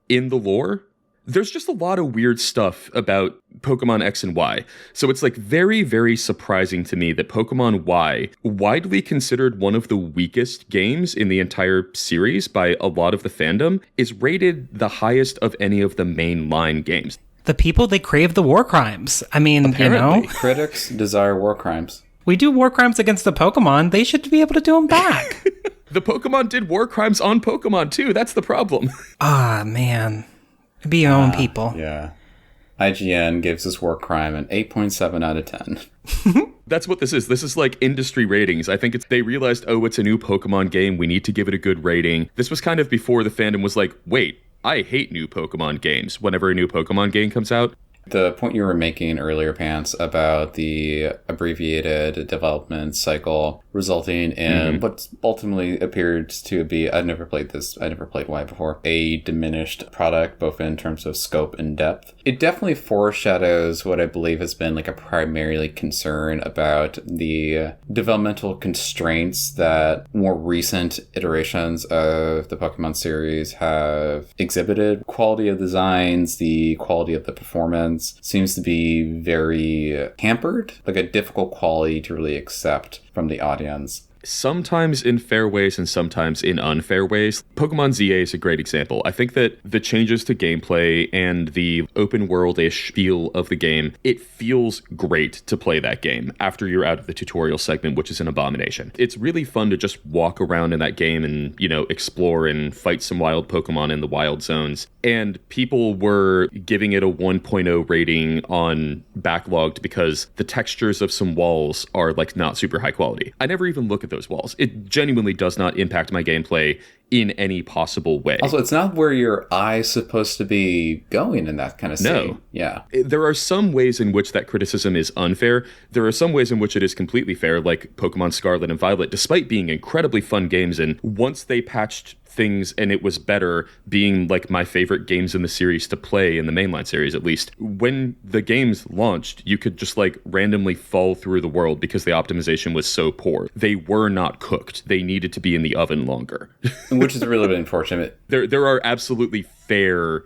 in the lore. There's just a lot of weird stuff about Pokemon X and Y. So it's like very, very surprising to me that Pokemon Y, widely considered one of the weakest games in the entire series by a lot of the fandom, is rated the highest of any of the mainline games. The people, they crave the war crimes. I mean, Apparently. you know, Critics desire war crimes. we do war crimes against the Pokemon. They should be able to do them back. The Pokemon did war crimes on Pokemon too. That's the problem. Ah, man. Be your own people. Yeah. IGN gives this war crime an 8.7 out of 10. That's what this is. This is like industry ratings. I think they realized, oh, it's a new Pokemon game. We need to give it a good rating. This was kind of before the fandom was like, wait, I hate new Pokemon games whenever a new Pokemon game comes out. The point you were making earlier, Pants, about the abbreviated development cycle resulting in what ultimately appeared to be, I've never played Y before, a diminished product, both in terms of scope and depth. It definitely foreshadows what I believe has been like a primarily concern about the developmental constraints that more recent iterations of the Pokemon series have exhibited. Quality of designs, the quality of the performance, seems to be very hampered, like a difficult quality to really accept from the audience. Sometimes in fair ways and sometimes in unfair ways. Pokemon ZA is a great example. I think that the changes to gameplay and the open world-ish feel of the game, it feels great to play that game after you're out of the tutorial segment, which is an abomination. It's really fun to just walk around in that game and, you know, explore and fight some wild Pokemon in the wild zones. And people were giving it a 1.0 rating on Backlogged because the textures of some walls are like not super high quality. I never even look at those walls. It genuinely does not impact my gameplay in any possible way. Also, it's not where your eye's supposed to be going in that kind of scene. No. Yeah. There are some ways in which that criticism is unfair. There are some ways in which it is completely fair, like Pokemon Scarlet and Violet, despite being incredibly fun games. And once they patched things and it was better, being like my favorite games in the series to play, in the mainline series at least, when the games launched, you could just like randomly fall through the world because the optimization was so poor. They were not cooked. They needed to be in the oven longer. Which is really unfortunate. There are absolutely fair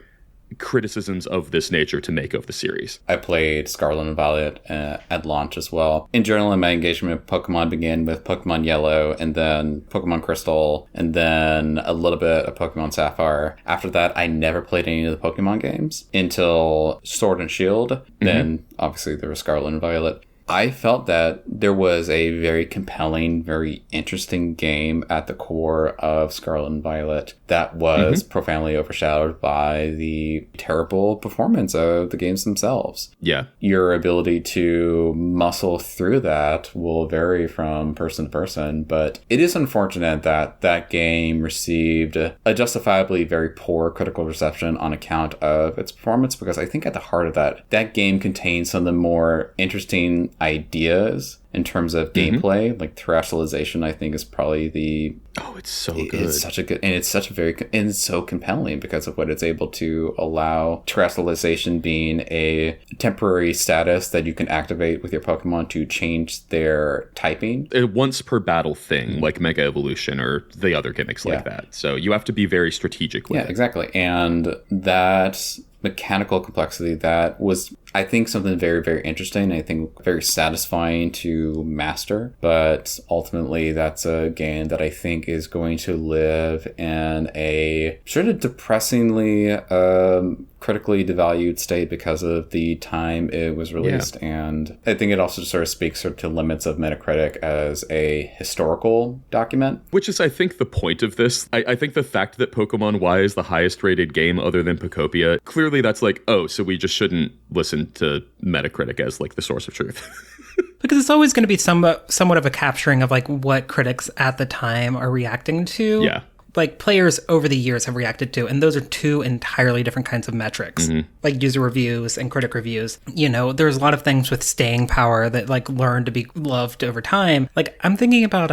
criticisms of this nature to make of the series. I played Scarlet and Violet at launch as well. In general, my engagement with Pokemon began with Pokemon Yellow, and then Pokemon Crystal, and then a little bit of Pokemon Sapphire. After that, I never played any of the Pokemon games until Sword and Shield. Then, obviously, there was Scarlet and Violet. I felt that there was a very compelling, very interesting game at the core of Scarlet and Violet that was profoundly overshadowed by the terrible performance of the games themselves. Yeah. Your ability to muscle through that will vary from person to person, but it is unfortunate that that game received a justifiably very poor critical reception on account of its performance, because I think at the heart of that game contains some of the more interesting ideas in terms of gameplay. Like terrestrialization, I think, is probably the... Oh, it's so good. It's such a good... And it's it's so compelling because of what it's able to allow. Terrestrialization being a temporary status that you can activate with your Pokemon to change their typing. A once per battle thing, like Mega Evolution or the other gimmicks like that. So you have to be very strategic with it. Yeah, exactly. And that mechanical complexity, that was, I think, something very, very interesting. I think very satisfying to master. But ultimately, that's a game that I think is going to live in a sort of depressingly critically devalued state because of the time it was released. And I think it also sort of speaks to limits of Metacritic as a historical document. Which is, I think, the point of this. I think the fact that Pokemon Y is the highest rated game other than Pokopia, clearly that's like, oh, so we just shouldn't listen to Metacritic as like the source of truth. Because it's always going to be somewhat of a capturing of like what critics at the time are reacting to. Yeah. Like players over the years have reacted to, and those are two entirely different kinds of metrics, like user reviews and critic reviews. You know, there's a lot of things with staying power that like learn to be loved over time. Like I'm thinking about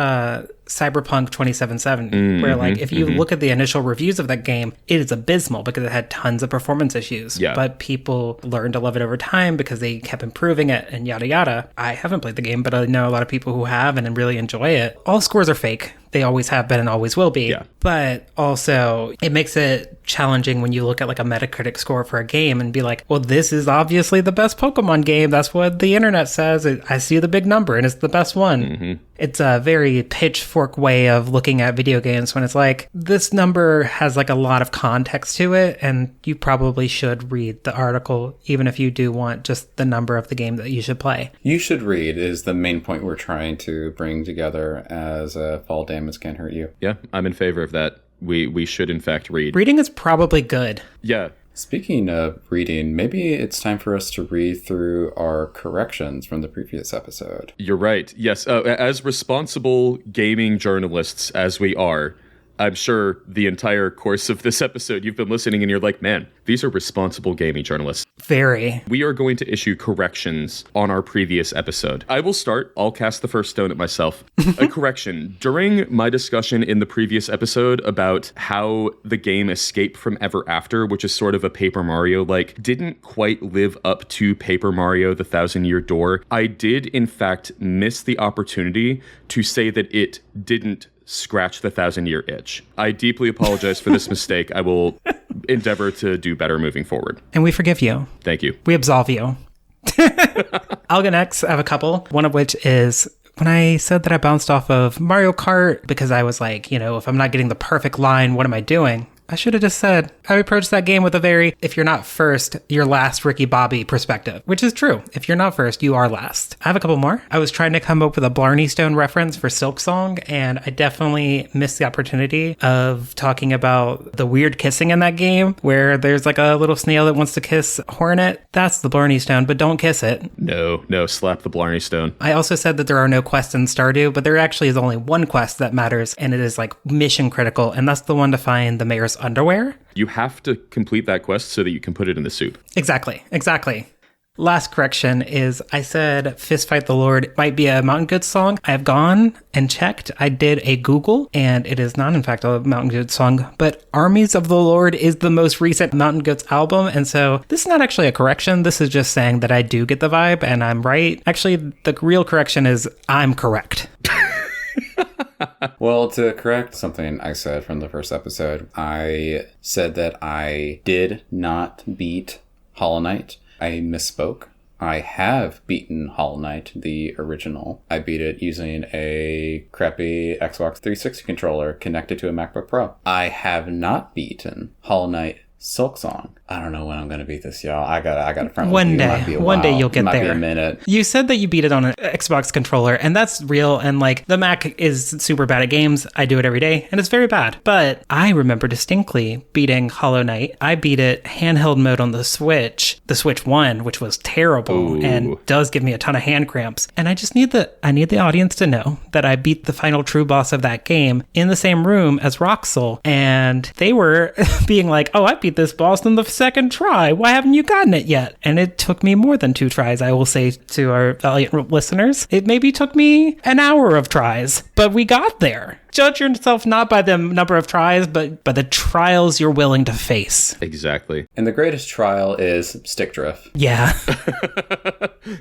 Cyberpunk 2077, where like if you look at the initial reviews of that game, it is abysmal because it had tons of performance issues. Yeah. But people learned to love it over time because they kept improving it and yada yada. I haven't played the game, but I know a lot of people who have and really enjoy it. All scores are fake. They always have been and always will be. Yeah. But also, it makes it challenging when you look at like a Metacritic score for a game and be like, well, this is obviously the best Pokemon game. That's what the internet says. I see the big number and it's the best one. It's a very pitchfork way of looking at video games when it's like, this number has like a lot of context to it, and you probably should read the article, even if you do want just the number of the game that you should play. You should read is the main point we're trying to bring together as Fall Damage Can't Hurt You. Yeah, I'm in favor of that. We should, in fact, read. Reading is probably good. Yeah. Speaking of reading, maybe it's time for us to read through our corrections from the previous episode. You're right. Yes. As responsible gaming journalists as we are, I'm sure the entire course of this episode you've been listening and you're like, man, these are responsible gaming journalists. Very. We are going to issue corrections on our previous episode. I will start. I'll cast the first stone at myself. A correction. During my discussion in the previous episode about how the game Escape from Ever After, which is sort of a Paper Mario-like, didn't quite live up to Paper Mario: The Thousand-Year Door, I did, in fact, miss the opportunity to say that it didn't scratch the 1,000-year itch. I deeply apologize for this mistake. I will endeavor to do better moving forward. And we forgive you. Thank you. We absolve you. I'll go next. I have a couple. One of which is when I said that I bounced off of Mario Kart because I was like, you know, if I'm not getting the perfect line, what am I doing? I should have just said, I approached that game with a very, if you're not first, you're last Ricky Bobby perspective, which is true. If you're not first, you are last. I have a couple more. I was trying to come up with a Blarney Stone reference for Silk Song, and I definitely missed the opportunity of talking about the weird kissing in that game, where there's like a little snail that wants to kiss Hornet. That's the Blarney Stone, but don't kiss it. No, slap the Blarney Stone. I also said that there are no quests in Stardew, but there actually is only one quest that matters, and it is like mission critical, and that's the one to find the mayor's underwear. You have to complete that quest so that you can put it in the soup. Exactly. Last correction is I said Fist Fight the Lord might be a Mountain Goods song. I have gone and checked. I did a Google, and it is not, in fact, a Mountain Goods song, but Armies of the Lord is the most recent Mountain Goods album, and so this is not actually a correction. This is just saying that I do get the vibe, and I'm right. Actually, the real correction is I'm correct. Well, to correct something I said from the first episode, I said that I did not beat Hollow Knight. I misspoke. I have beaten Hollow Knight, the original. I beat it using a crappy Xbox 360 controller connected to a MacBook Pro. I have not beaten Hollow Knight Silksong. I don't know when I'm going to beat this, y'all. I got a friend. One day you'll get Might there. Be a minute. You said that you beat it on an Xbox controller, and that's real. And like the Mac is super bad at games. I do it every day, and it's very bad. But I remember distinctly beating Hollow Knight. I beat it handheld mode on the Switch 1, which was terrible and does give me a ton of hand cramps. And I just need the audience to know that I beat the final true boss of that game in the same room as Roxel, and they were being like, "Oh, I beat this boss in the second try. Why haven't you gotten it yet?" And it took me more than 2 tries, I will say to our valiant listeners. It maybe took me an hour of tries, but we got there. Judge yourself not by the number of tries, but by the trials you're willing to face. Exactly. And the greatest trial is stick drift. Yeah.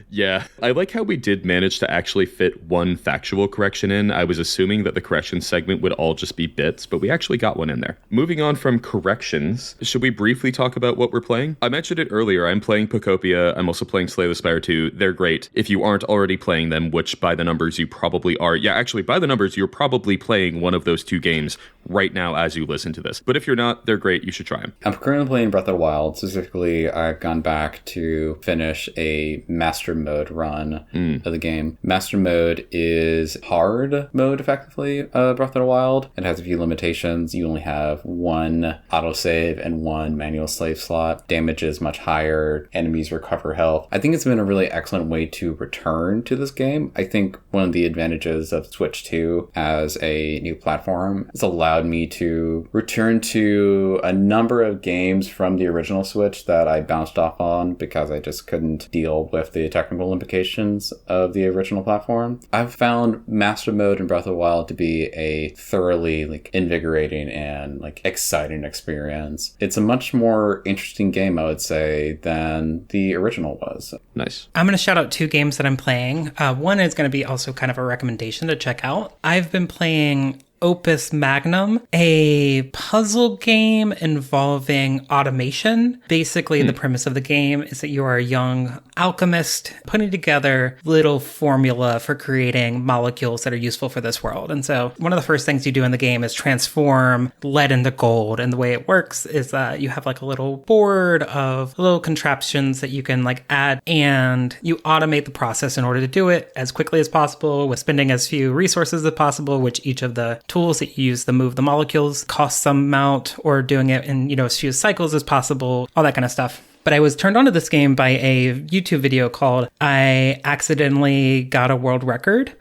Yeah. I like how we did manage to actually fit one factual correction in. I was assuming that the correction segment would all just be bits, but we actually got one in there. Moving on from corrections, should we briefly talk about what we're playing? I mentioned it earlier. I'm playing Pokopia. I'm also playing Slay the Spire 2. They're great. If you aren't already playing them, which by the numbers you probably are. Yeah, actually, by the numbers, you're probably playing one of those 2 games right now as you listen to this. But if you're not, they're great. You should try them. I'm currently playing Breath of the Wild. Specifically, I've gone back to finish a Master Mode run of the game. Master Mode is hard mode, effectively, Breath of the Wild. It has a few limitations. You only have 1 autosave and 1 manual save slot. Damage is much higher. Enemies recover health. I think it's been a really excellent way to return to this game. I think one of the advantages of Switch 2 as a new platform has allowed me to return to a number of games from the original Switch that I bounced off on because I just couldn't deal with the technical implications of the original platform. I've found Master Mode in Breath of the Wild to be a thoroughly invigorating and exciting experience. It's a much more interesting game, I would say, than the original was. Nice. I'm going to shout out 2 games that I'm playing. One is going to be also kind of a recommendation to check out. I've been playing Opus Magnum, a puzzle game involving automation. Basically, the premise of the game is that you are a young alchemist putting together little formula for creating molecules that are useful for this world. And so one of the first things you do in the game is transform lead into gold. And the way it works is that you have a little board of little contraptions that you can add, and you automate the process in order to do it as quickly as possible with spending as few resources as possible, which each of the tools that you use to move the molecules cost some amount, or doing it in as few cycles as possible, all that kind of stuff. But I was turned on to this game by a YouTube video called I Accidentally Got a World Record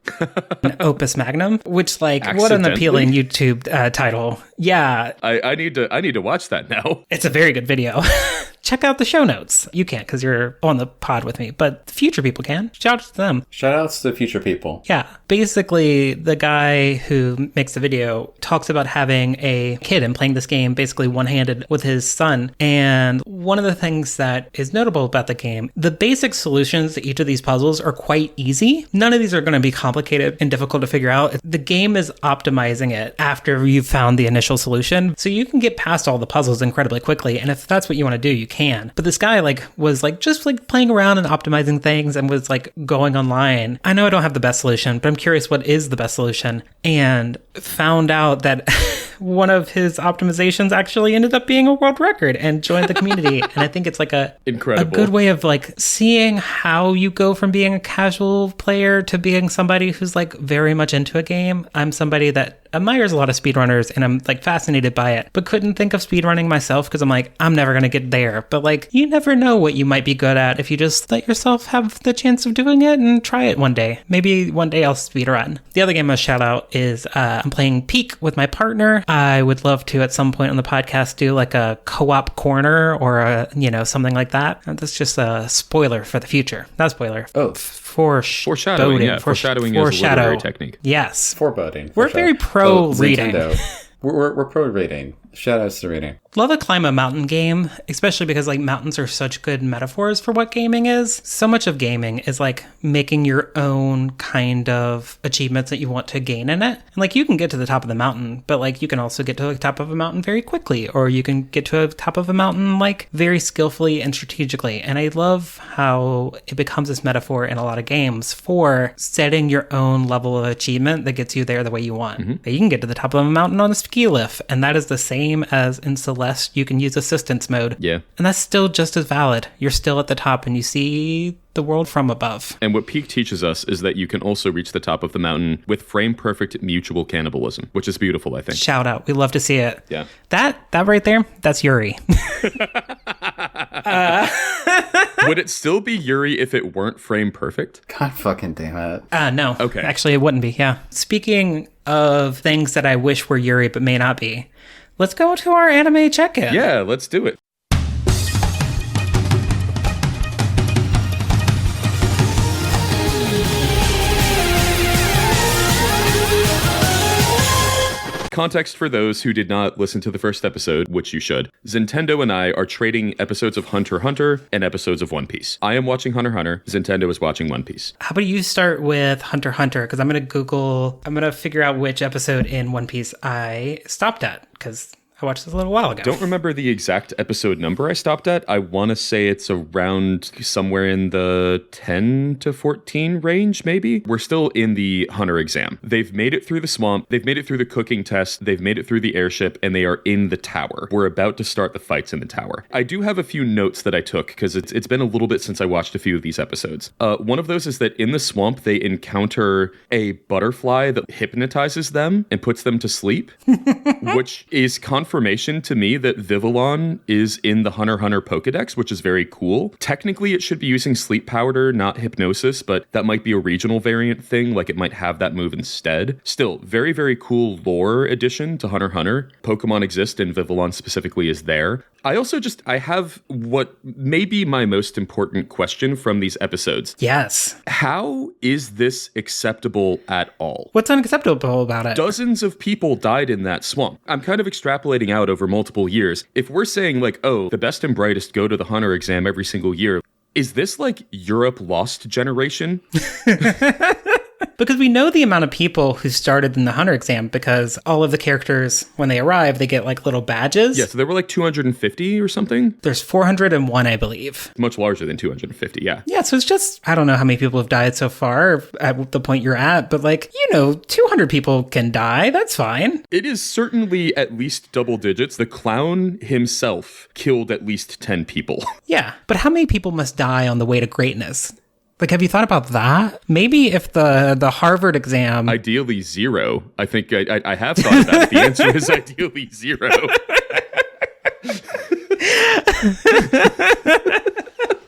in Opus Magnum, which what an appealing YouTube title. Yeah. I need to watch that now. It's a very good video. Check out the show notes. You can't because you're on the pod with me, but the future people can. Shout out to them. Shout outs to future people. Yeah. Basically, the guy who makes the video talks about having a kid and playing this game basically one-handed with his son. And one of the things that is notable about the game, the basic solutions to each of these puzzles are quite easy. None of these are going to be complicated and difficult to figure out. The game is optimizing it after you've found the initial solution. So you can get past all the puzzles incredibly quickly. And if that's what you want to do, you can. But this guy was just playing around and optimizing things and was going online. I know I don't have the best solution, but I'm curious what is the best solution, and found out that one of his optimizations actually ended up being a world record and joined the community. And I think it's incredible, a good way of seeing how you go from being a casual player to being somebody who's very much into a game. I'm somebody that admires a lot of speedrunners, and I'm fascinated by it, but couldn't think of speedrunning myself because I'm never going to get there. But you never know what you might be good at if you just let yourself have the chance of doing it and try it one day. Maybe one day I'll speedrun. The other game I'll shout out is I'm playing Peak with my partner. I would love to at some point on the podcast do a co-op corner or something like that. And that's just a spoiler for the future. Not a spoiler. Oh, foreshadowing. Yeah, foreshadowing is a literary technique. Yes. Foreboding. We're very pro reading. Nintendo. We're pro reading. Shout out to Serena. Love a climb a mountain game, especially because like mountains are such good metaphors for what gaming is. So much of gaming is like making your own kind of achievements that you want to gain in it. And like you can get to the top of the mountain, but like you can also get to the top of a mountain very quickly, or you can get to the top of a mountain like very skillfully and strategically. And I love how it becomes this metaphor in a lot of games for setting your own level of achievement that gets you there the way you want. Mm-hmm. You can get to the top of a mountain on a ski lift, and that is the same as in Celeste. You can use assistance mode. Yeah. And that's still just as valid. You're still at the top and you see the world from above. And what Peak teaches us is that you can also reach the top of the mountain with frame-perfect mutual cannibalism, which is beautiful, I think. Shout out. We love to see it. Yeah. That right there, that's Yuri. Would it still be Yuri if it weren't frame-perfect? God fucking damn it. No. Okay. Actually, it wouldn't be, yeah. Speaking of things that I wish were Yuri but may not be, let's go to our anime check-in. Yeah, let's do it. Context for those who did not listen to the first episode, which you should. Zintendo and I are trading episodes of Hunter x Hunter and episodes of One Piece. I am watching Hunter x Hunter. Zintendo is watching One Piece. How about you start with Hunter x Hunter? Because I'm going to figure out which episode in One Piece I stopped at, because I watched this a little while ago. Don't remember the exact episode number I stopped at. I want to say it's around somewhere in the 10 to 14 range, maybe. We're still in the Hunter exam. They've made it through the swamp. They've made it through the cooking test. They've made it through the airship, and they are in the tower. We're about to start the fights in the tower. I do have a few notes that I took because it's been a little bit since I watched a few of these episodes. One of those is that in the swamp, they encounter a butterfly that hypnotizes them and puts them to sleep, which is confirmation to me that Vivillon is in the Hunter x Hunter Pokedex, which is very cool. Technically, it should be using sleep powder, not hypnosis, but that might be a regional variant thing, like it might have that move instead. Still, very, very cool lore addition to Hunter x Hunter. Pokemon exist and Vivillon specifically is there. I have what may be my most important question from these episodes. Yes. How is this acceptable at all? What's unacceptable about it? Dozens of people died in that swamp. I'm kind of extrapolating out over multiple years. If we're saying like, oh, the best and brightest go to the Hunter exam every single year, is this like Europe Lost generation? Because we know the amount of people who started in the Hunter exam, because all of the characters, when they arrive, they get like little badges. Yeah, so there were like 250 or something. There's 401, I believe. Much larger than 250, yeah. Yeah, so it's just, I don't know how many people have died so far at the point you're at, but like, 200 people can die. That's fine. It is certainly at least double digits. The clown himself killed at least 10 people. Yeah, but how many people must die on the way to greatness? Like, have you thought about that? Maybe if the Harvard exam... Ideally zero. I think I have thought about it. The answer is ideally zero.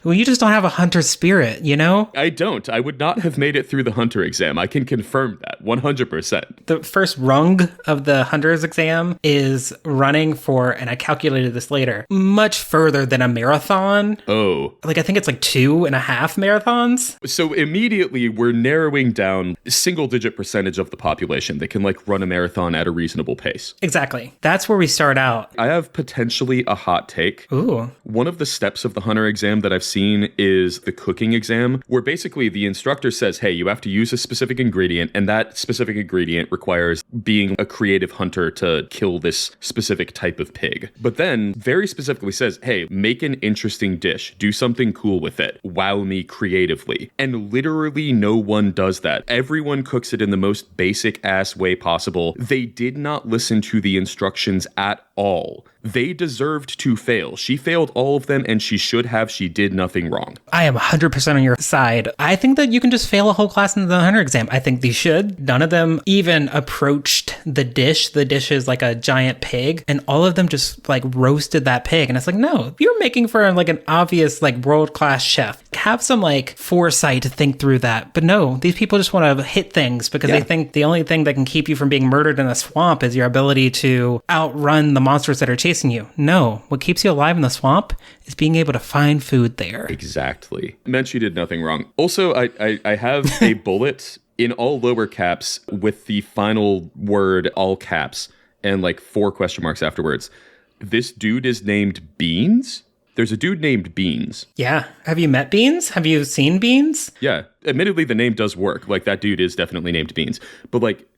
Well, you just don't have a hunter spirit, you know? I don't. I would not have made it through the Hunter exam. I can confirm that 100%. The first rung of the Hunter's exam is running for, and I calculated this later, much further than a marathon. Oh. Like, I think it's like 2.5 marathons. So immediately we're narrowing down a single-digit percentage of the population that can like run a marathon at a reasonable pace. Exactly. That's where we start out. I have potentially a hot take. Ooh. One of the steps of the Hunter exam that I've seen is the cooking exam, where basically the instructor says, hey, you have to use a specific ingredient, and that specific ingredient requires being a creative hunter to kill this specific type of pig. But then very specifically says, hey, make an interesting dish, do something cool with it, wow me creatively. And literally no one does that. Everyone cooks it in the most basic ass way possible. They did not listen to the instructions at all. They deserved to fail. She failed all of them, and she should have. She did nothing wrong. I am 100% on your side. I think that you can just fail a whole class in the Hunter exam. I think they should. None of them even approached the dish. The dish is like a giant pig, and all of them just like roasted that pig. And it's like, no, you're making for like an obvious like world-class chef. Have some like foresight to think through that. But no, these people just want to hit things because they think the only thing that can keep you from being murdered in a swamp is your ability to outrun the monsters that are chasing you. No, what keeps you alive in the swamp is being able to find food there. Exactly. Meant she did nothing wrong. Also, I have a bullet in all lower caps with the final word all caps. and like 4 question marks afterwards. This dude is named Beans? There's a dude named Beans. Yeah. Have you met Beans? Have you seen Beans? Yeah. Admittedly, the name does work. Like, that dude is definitely named Beans. But, like,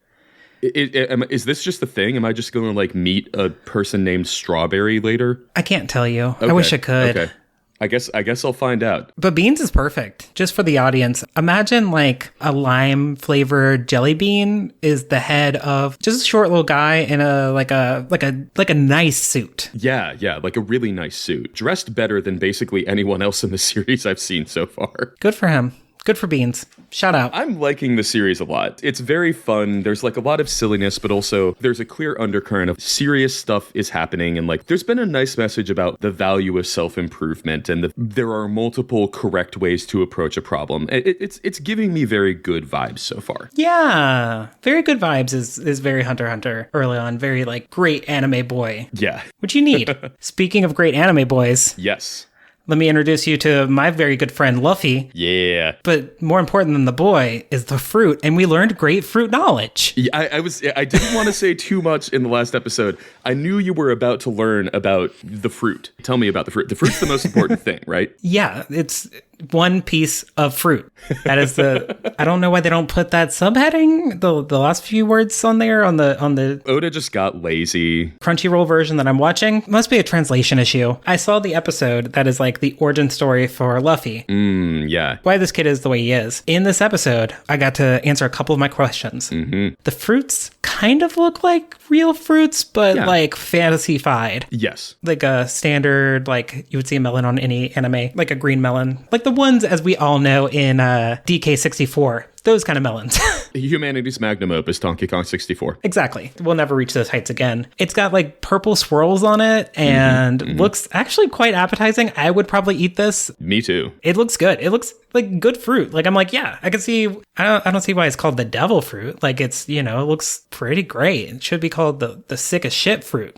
is this just the thing? Am I just going to, like, meet a person named Strawberry later? I can't tell you. Okay. I wish I could. Okay. I guess I'll find out. But Beans is perfect. Just for the audience, imagine like a lime flavored jelly bean is the head of just a short little guy in a like a nice suit. Yeah, like a really nice suit. Dressed better than basically anyone else in the series I've seen so far. Good for him. Good for Beans. Shout out. I'm liking the series a lot. It's very fun. There's like a lot of silliness, but also there's a clear undercurrent of serious stuff is happening. And like there's been a nice message about the value of self-improvement and there are multiple correct ways to approach a problem. It's giving me very good vibes so far. Yeah. Very good vibes is very Hunter x Hunter early on. Very like great anime boy. Yeah. Which you need. Speaking of great anime boys. Yes. Let me introduce you to my very good friend, Luffy. Yeah. But more important than the boy is the fruit, and we learned great fruit knowledge. Yeah, I didn't want to say too much in the last episode. I knew you were about to learn about the fruit. Tell me about the fruit. The fruit's the most important thing, right? Yeah, it's one piece of fruit. That is I don't know why they don't put that subheading, the last few words on there on the Oda just got lazy. Crunchyroll version that I'm watching. Must be a translation issue. I saw the episode that is like the origin story for Luffy. Yeah. Why this kid is the way he is. In this episode, I got to answer a couple of my questions. Mm-hmm. The fruits kind of look like real fruits, but like fantasy-fied. Yes. Like a standard, like you would see a melon on any anime, like a green melon. Like the ones, as we all know, in DK64. Those kind of melons. Humanity's magnum opus, Donkey Kong 64. Exactly. We'll never reach those heights again. It's got like purple swirls on it and looks actually quite appetizing. I would probably eat this. Me too. It looks good. It looks like good fruit. Like I'm like, yeah, I can see. I don't see why it's called the devil fruit. Like it's, it looks pretty great. It should be called the sick as shit fruit.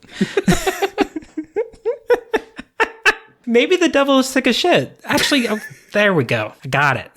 Maybe the devil is sick as shit. Actually, there we go. I got it.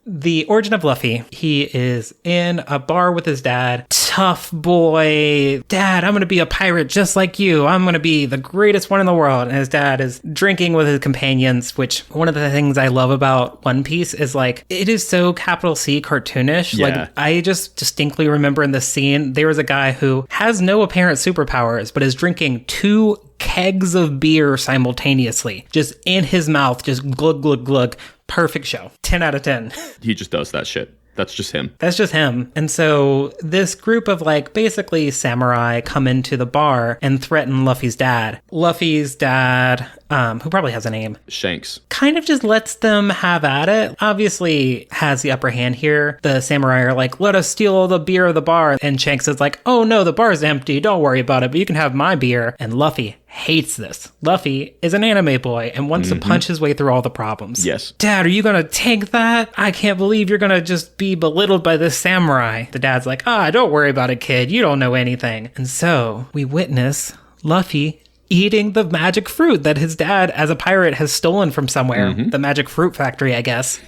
The origin of Luffy, he is in a bar with his dad. Tough boy. Dad, I'm going to be a pirate just like you. I'm going to be the greatest one in the world. And his dad is drinking with his companions, which one of the things I love about One Piece is like, it is so capital C cartoonish. Yeah. Like I just distinctly remember in this scene, there was a guy who has no apparent superpowers, but is drinking 2 kegs of beer simultaneously, just in his mouth, just glug, glug, glug. Perfect show. 10 out of 10. He just does that shit. That's just him. That's just him. And so this group of like basically samurai come into the bar and threaten Luffy's dad. Luffy's dad, who probably has a name, Shanks, kind of just lets them have at it. Obviously has the upper hand here. The samurai are like, let us steal all the beer of the bar. And Shanks is like, oh no, the bar's empty. Don't worry about it, but you can have my beer. And Luffy hates this. Luffy is an anime boy and wants to punch his way through all the problems. Yes. Dad, are you gonna take that? I can't believe you're gonna just be belittled by this samurai. The dad's like, don't worry about it, kid. You don't know anything. And so we witness Luffy eating the magic fruit that his dad, as a pirate, has stolen from somewhere. The magic fruit factory, I guess.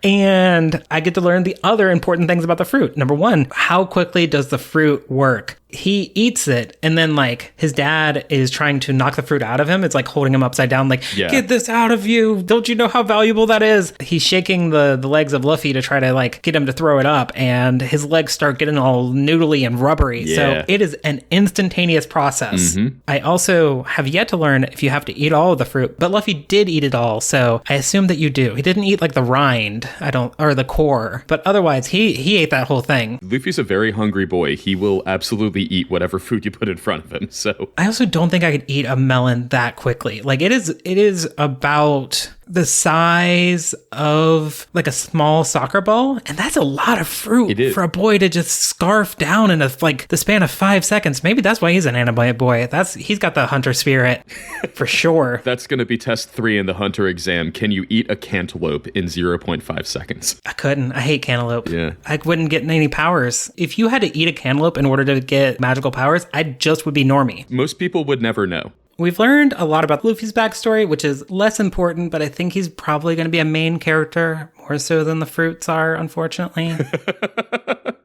And I get to learn the other important things about the fruit. Number 1, how quickly does the fruit work? He eats it, and then, like, his dad is trying to knock the fruit out of him. It's like holding him upside down, like, get this out of you. Don't you know how valuable that is? He's shaking the legs of Luffy to try to, like, get him to throw it up, and his legs start getting all noodly and rubbery. Yeah. So it is an instantaneous process. I also have yet to learn if you have to eat all of the fruit, but Luffy did eat it all, so I assume that you do. He didn't eat, like, the rind, or the core, but otherwise, he ate that whole thing. Luffy's a very hungry boy. He will absolutely eat whatever food you put in front of him. So I also don't think I could eat a melon that quickly. Like it is about the size of like a small soccer ball, and that's a lot of fruit for a boy to just scarf down in the span of 5 seconds. Maybe that's why he's an anime boy. He's got the hunter spirit for sure. That's going to be test 3 in the hunter exam. Can you eat a cantaloupe in 0.5 seconds? I couldn't. I hate cantaloupe. Yeah. I wouldn't get any powers. If you had to eat a cantaloupe in order to get magical powers, I just would be normie. Most people would never know. We've learned a lot about Luffy's backstory, which is less important, but I think he's probably going to be a main character, more so than the fruits are, unfortunately.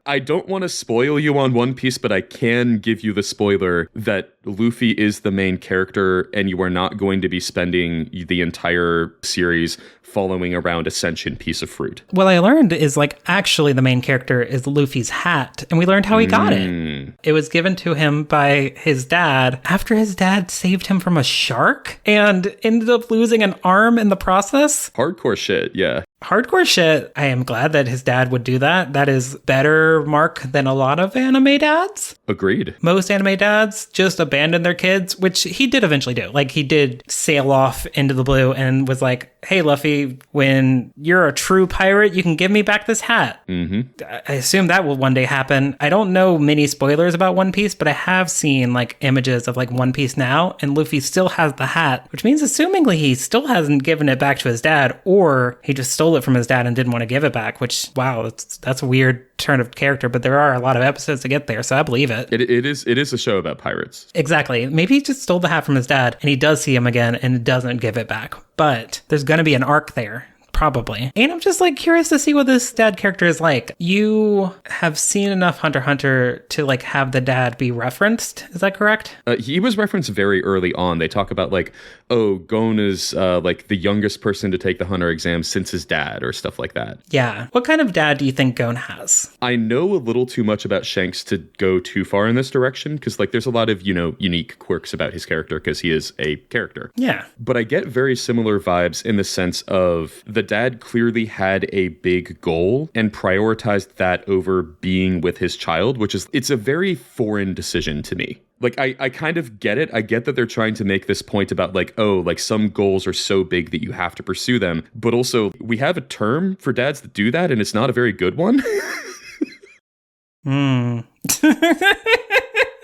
I don't want to spoil you on One Piece, but I can give you the spoiler that Luffy is the main character, and you are not going to be spending the entire series following around a sentient piece of fruit. What I learned is, like, actually the main character is Luffy's hat, and we learned how he got it. It was given to him by his dad after his dad saved him from a shark and ended up losing an arm in the process. Hardcore shit, yeah. Hardcore shit. I am glad that his dad would do that. That is better, Mark, than a lot of anime dads. Agreed. Most anime dads just abandon their kids, which he did eventually do. Like, he did sail off into the blue and was like, hey, Luffy, when you're a true pirate, you can give me back this hat. I assume that will one day happen. I don't know many spoilers about One Piece, but I have seen, like, images of, like, One Piece now, and Luffy still has the hat, which means assumingly he still hasn't given it back to his dad, or he just stole it from his dad and didn't want to give it back, which, wow, that's a weird turn of character, but there are a lot of episodes to get there, so I believe it. It is a show about pirates. Exactly. Maybe he just stole the hat from his dad, and he does see him again and doesn't give it back. But there's going to be an arc there. Probably. And I'm just, like, curious to see what this dad character is like. You have seen enough Hunter x Hunter to, like, have the dad be referenced. Is that correct? He was referenced very early on. They talk about, like, oh, Gon is, like, the youngest person to take the Hunter exam since his dad, or stuff like that. Yeah. What kind of dad do you think Gon has? I know a little too much about Shanks to go too far in this direction, because, like, there's a lot of, unique quirks about his character, because he is a character. Yeah. But I get very similar vibes in the sense of the dad clearly had a big goal and prioritized that over being with his child, it's a very foreign decision to me. Like, I kind of get it. I get that they're trying to make this point about, like, oh, like, some goals are so big that you have to pursue them. But also, we have a term for dads that do that, and it's not a very good one.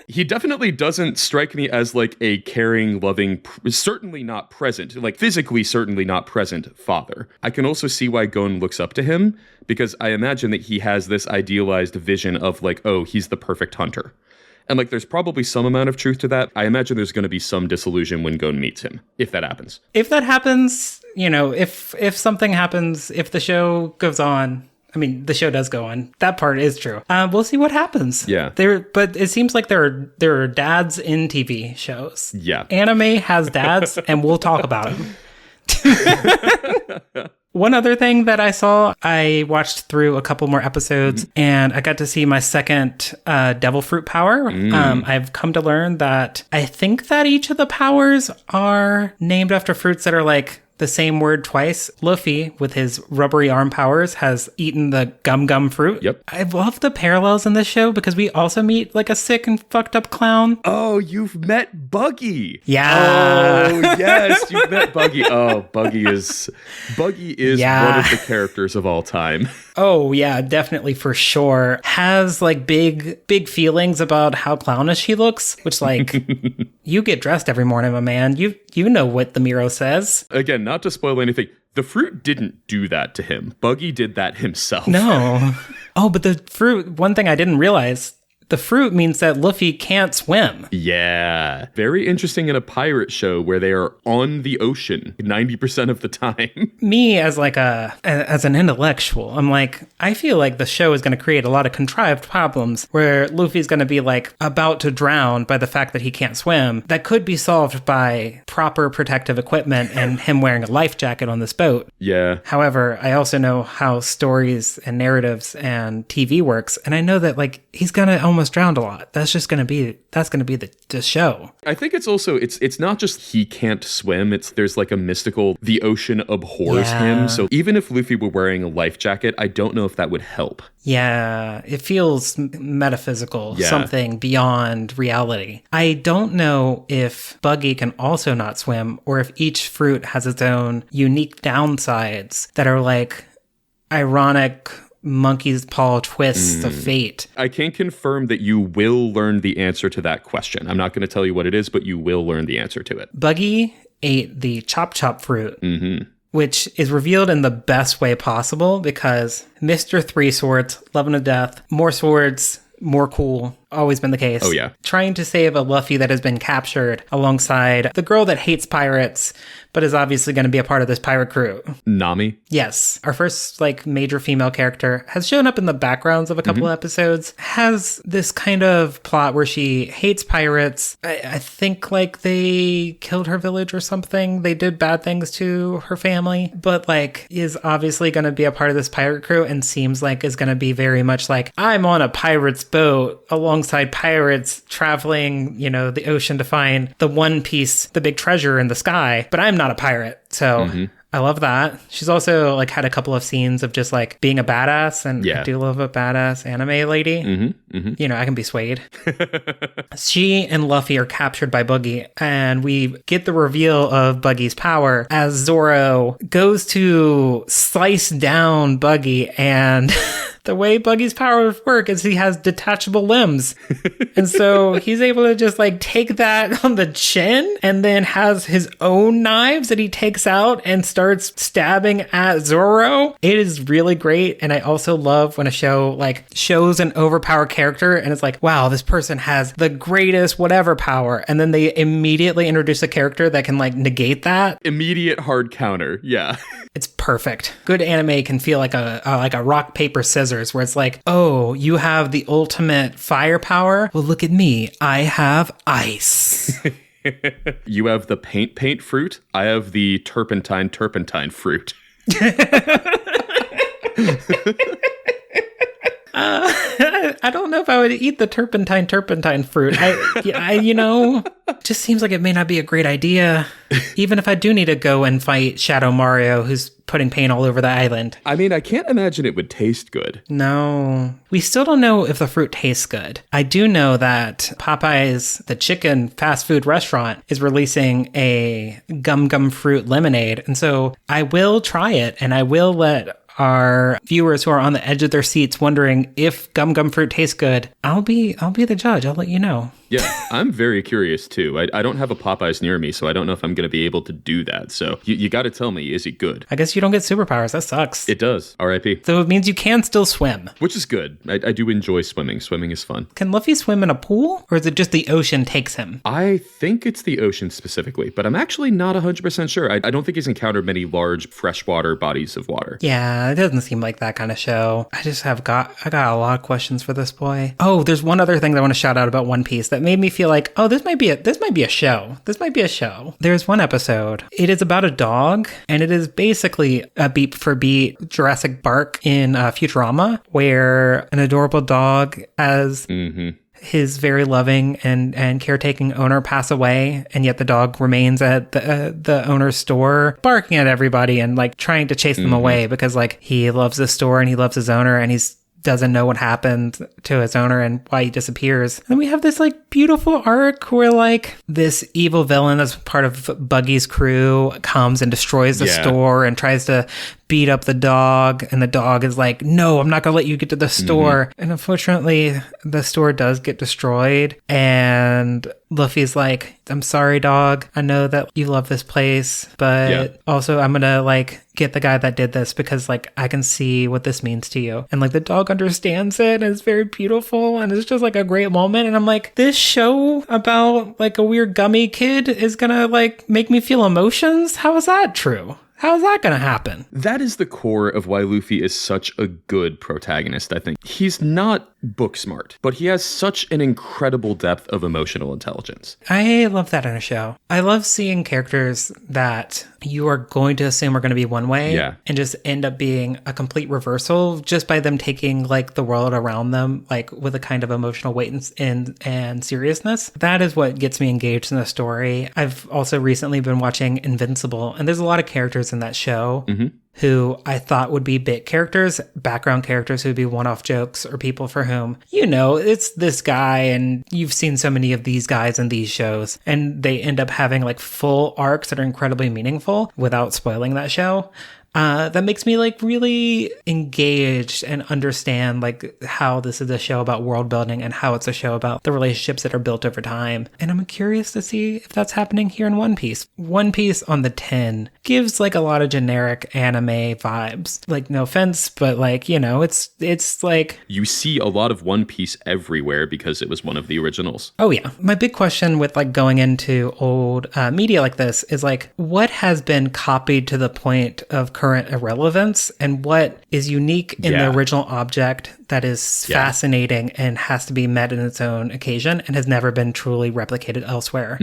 He definitely doesn't strike me as, like, a caring, loving, certainly not present, like, physically certainly not present father. I can also see why Gon looks up to him, because I imagine that he has this idealized vision of, like, oh, he's the perfect hunter. And, like, there's probably some amount of truth to that. I imagine there's going to be some disillusion when Gon meets him, if that happens. If that happens, if something happens, if the show goes on, I mean, the show does go on. That part is true. We'll see what happens. Yeah. But it seems like there are dads in TV shows. Yeah. Anime has dads, and we'll talk about them. One other thing that I saw, I watched through a couple more episodes, and I got to see my second devil fruit power. I've come to learn that I think that each of the powers are named after fruits that are, like, the same word twice. Luffy, with his rubbery arm powers, has eaten the gum fruit. Yep. I love the parallels in this show because we also meet, like, a sick and fucked up clown. Oh, you've met Buggy. Yeah. Oh, yes, you've met Buggy. Oh, Buggy is one of the characters of all time. Oh, yeah, definitely, for sure. Has, like, big feelings about how clownish he looks, which, like, you get dressed every morning, my man. You know what the Miro says. Again, not to spoil anything, the fruit didn't do that to him. Buggy did that himself. No. Oh, but the fruit, one thing I didn't realize, the fruit means that Luffy can't swim. Yeah. Very interesting in a pirate show where they are on the ocean 90% of the time. Me, as an intellectual, I'm like, I feel like the show is going to create a lot of contrived problems where Luffy's going to be, like, about to drown by the fact that he can't swim. That could be solved by proper protective equipment and him wearing a life jacket on this boat. Yeah. However, I also know how stories and narratives and TV works, and I know that, like, he's going to almost drowned a lot. That's going to be the show. I think it's also it's not just he can't swim, there's like a mystical, the ocean abhors him. So even if Luffy were wearing a life jacket, I don't know if that would help. Yeah, it feels metaphysical, something beyond reality. I don't know if Buggy can also not swim, or if each fruit has its own unique downsides that are, like, ironic monkey's paw twists of fate. I can confirm that you will learn the answer to that question. I'm not going to tell you what it is, but you will learn the answer to it. Buggy ate the chop fruit, which is revealed in the best way possible because Mr. Three Swords, love him to death, more swords, more cool, always been the case. Oh, yeah. Trying to save a Luffy that has been captured alongside the girl that hates pirates, but is obviously going to be a part of this pirate crew. Nami? Yes. Our first, like, major female character has shown up in the backgrounds of a couple episodes, has this kind of plot where she hates pirates. I think, like, they killed her village or something. They did bad things to her family, but, like, is obviously going to be a part of this pirate crew and seems like is going to be very much like, I'm on a pirate's boat alongside pirates traveling, you know, the ocean to find the one piece, the big treasure in the sky, but I'm not a pirate. So I love that. She's also like had a couple of scenes of just like being a badass, and I do love a badass anime lady. You know, I can be swayed. She and Luffy are captured by Buggy, and we get the reveal of Buggy's power as Zoro goes to slice down Buggy, and the way Buggy's powers work is he has detachable limbs. And so he's able to just like take that on the chin and then has his own knives that he takes out and starts stabbing at Zoro. It is really great. And I also love when a show like shows an overpowered character and it's like, wow, this person has the greatest whatever power. And then they immediately introduce a character that can like negate that. Immediate hard counter. Yeah. It's perfect. Good anime can feel like a rock, paper, scissors, where it's like, oh, you have the ultimate firepower. Well, look at me. I have ice. You have the paint fruit. I have the turpentine fruit. I don't know if I would eat the turpentine fruit. I you know, just seems like it may not be a great idea. Even if I do need to go and fight Shadow Mario, who's putting paint all over the island. I mean, I can't imagine it would taste good. No. We still don't know if the fruit tastes good. I do know that Popeye's, the chicken fast food restaurant, is releasing a gum fruit lemonade. And so I will try it, and I will let our viewers who are on the edge of their seats wondering if gum fruit tastes good, I'll be the judge. I'll let you know. Yeah, I'm very curious too. I don't have a Popeyes near me, so I don't know if I'm going to be able to do that. So you got to tell me, is it good? I guess you don't get superpowers. That sucks. It does. R.I.P. So it means you can still swim. Which is good. I do enjoy swimming. Swimming is fun. Can Luffy swim in a pool, or is it just the ocean takes him? I think it's the ocean specifically, but I'm actually not 100% sure. I don't think he's encountered many large freshwater bodies of water. Yeah, it doesn't seem like that kind of show. I got a lot of questions for this boy. Oh, there's one other thing that I want to shout out about One Piece that made me feel like, oh, this might be a show. This might be a show. There's one episode. It is about a dog, and it is basically a beat for beat Jurassic Park in Futurama, where an adorable dog has his very loving and caretaking owner pass away, and yet the dog remains at the owner's store, barking at everybody and like trying to chase them away because like he loves the store and he loves his owner, and he's doesn't know what happened to his owner and why he disappears. And we have this like beautiful arc where like this evil villain that's part of Buggy's crew comes and destroys the store and tries to beat up the dog, and the dog is like, no, I'm not gonna let you get to the store. And unfortunately the store does get destroyed, and Luffy's like, I'm sorry, dog, I know that you love this place, but also I'm gonna like get the guy that did this because like I can see what this means to you. And like the dog understands it, and it's very beautiful, and it's just like a great moment. And I'm like, this show about like a weird gummy kid is gonna like make me feel emotions? How is that true? How is that going to happen? That is the core of why Luffy is such a good protagonist, I think. He's not book smart, but he has such an incredible depth of emotional intelligence. I love that in a show. I love seeing characters that you are going to assume are going to be one way and just end up being a complete reversal just by them taking like the world around them like with a kind of emotional weight and seriousness. That is what gets me engaged in the story. I've also recently been watching Invincible, and there's a lot of characters in that show who I thought would be bit characters, background characters who would be one-off jokes, or people for whom, you know, it's this guy and you've seen so many of these guys in these shows, and they end up having like full arcs that are incredibly meaningful without spoiling that show. that makes me like really engaged and understand like how this is a show about world building and how it's a show about the relationships that are built over time. And I'm curious to see if that's happening here in One Piece. One Piece on the tin gives like a lot of generic anime vibes. Like, no offense, but like, you know, it's like... You see a lot of One Piece everywhere because it was one of the originals. Oh yeah. My big question with like going into old media like this is like, what has been copied to the point of current irrelevance and what is unique in the original object that is fascinating and has to be met in its own occasion and has never been truly replicated elsewhere.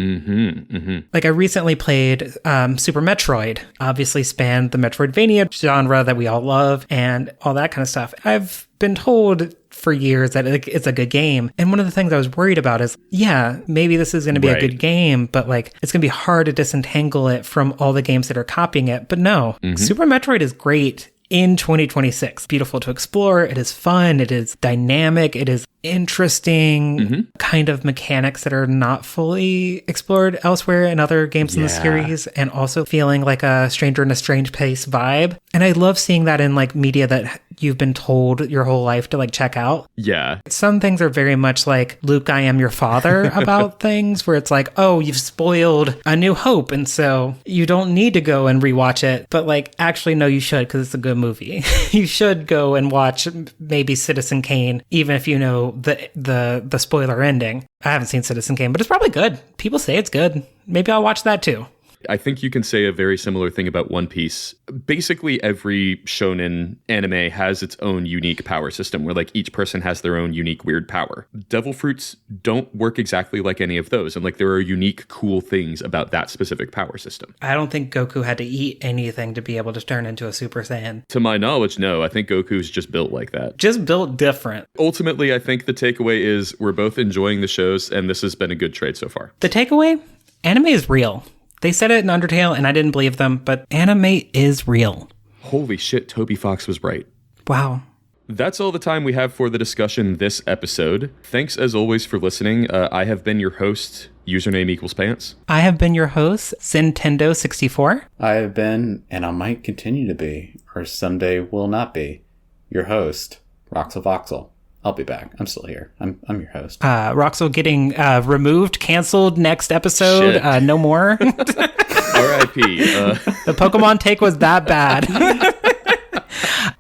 Like I recently played Super Metroid, obviously spanned the Metroidvania genre that we all love and all that kind of stuff. I've been told for years that it's a good game. And one of the things I was worried about is, maybe this is going to be a good game, but like it's going to be hard to disentangle it from all the games that are copying it. But no, Super Metroid is great in 2026. Beautiful to explore. It is fun. It is dynamic. It is interesting kind of mechanics that are not fully explored elsewhere in other games in the series, and also feeling like a stranger in a strange place vibe. And I love seeing that in like media that you've been told your whole life to like check out. Yeah. Some things are very much like Luke, I am your father about things where it's like, oh, you've spoiled A New Hope. And so you don't need to go and rewatch it. But like, actually, no, you should, because it's a good movie. You should go and watch maybe Citizen Kane, even if you know the spoiler ending. I haven't seen Citizen Kane, but it's probably good. People say it's good. Maybe I'll watch that too. I think you can say a very similar thing about One Piece. Basically, every shonen anime has its own unique power system where like each person has their own unique weird power. Devil fruits don't work exactly like any of those. And like there are unique, cool things about that specific power system. I don't think Goku had to eat anything to be able to turn into a Super Saiyan. To my knowledge, no. I think Goku's just built like that. Just built different. Ultimately, I think the takeaway is we're both enjoying the shows and this has been a good trade so far. The takeaway? Anime is real. They said it in Undertale, and I didn't believe them, but anime is real. Holy shit, Toby Fox was right. Wow. That's all the time we have for the discussion this episode. Thanks, as always, for listening. I have been your host, username equals pants. I have been your host, Zintendo64. I have been, and I might continue to be, or someday will not be, your host, Roxel Voxel. I'll be back. I'm still here. I'm your host. Roxel getting removed, canceled next episode. No more. R.I.P. The Pokemon take was that bad.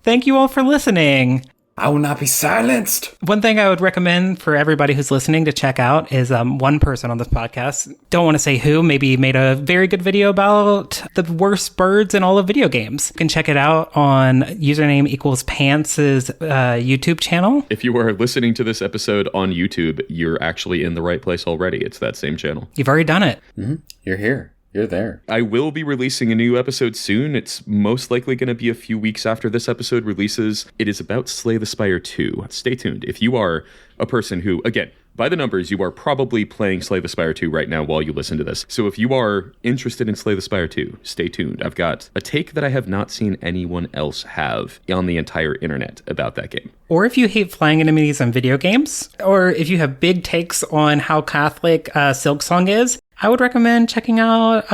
Thank you all for listening. I will not be silenced. One thing I would recommend for everybody who's listening to check out is one person on this podcast. Don't want to say who, maybe made a very good video about the worst birds in all of video games. You can check it out on username equals pants' YouTube channel. If you are listening to this episode on YouTube, you're actually in the right place already. It's that same channel. You've already done it. Mm-hmm. You're here. You're there. I will be releasing a new episode soon. It's most likely going to be a few weeks after this episode releases. It is about Slay the Spire 2. Stay tuned. If you are a person who, again, by the numbers, you are probably playing Slay the Spire 2 right now while you listen to this. So if you are interested in Slay the Spire 2, stay tuned. I've got a take that I have not seen anyone else have on the entire internet about that game. Or if you hate flying enemies on video games, or if you have big takes on how Catholic Silksong is, I would recommend checking out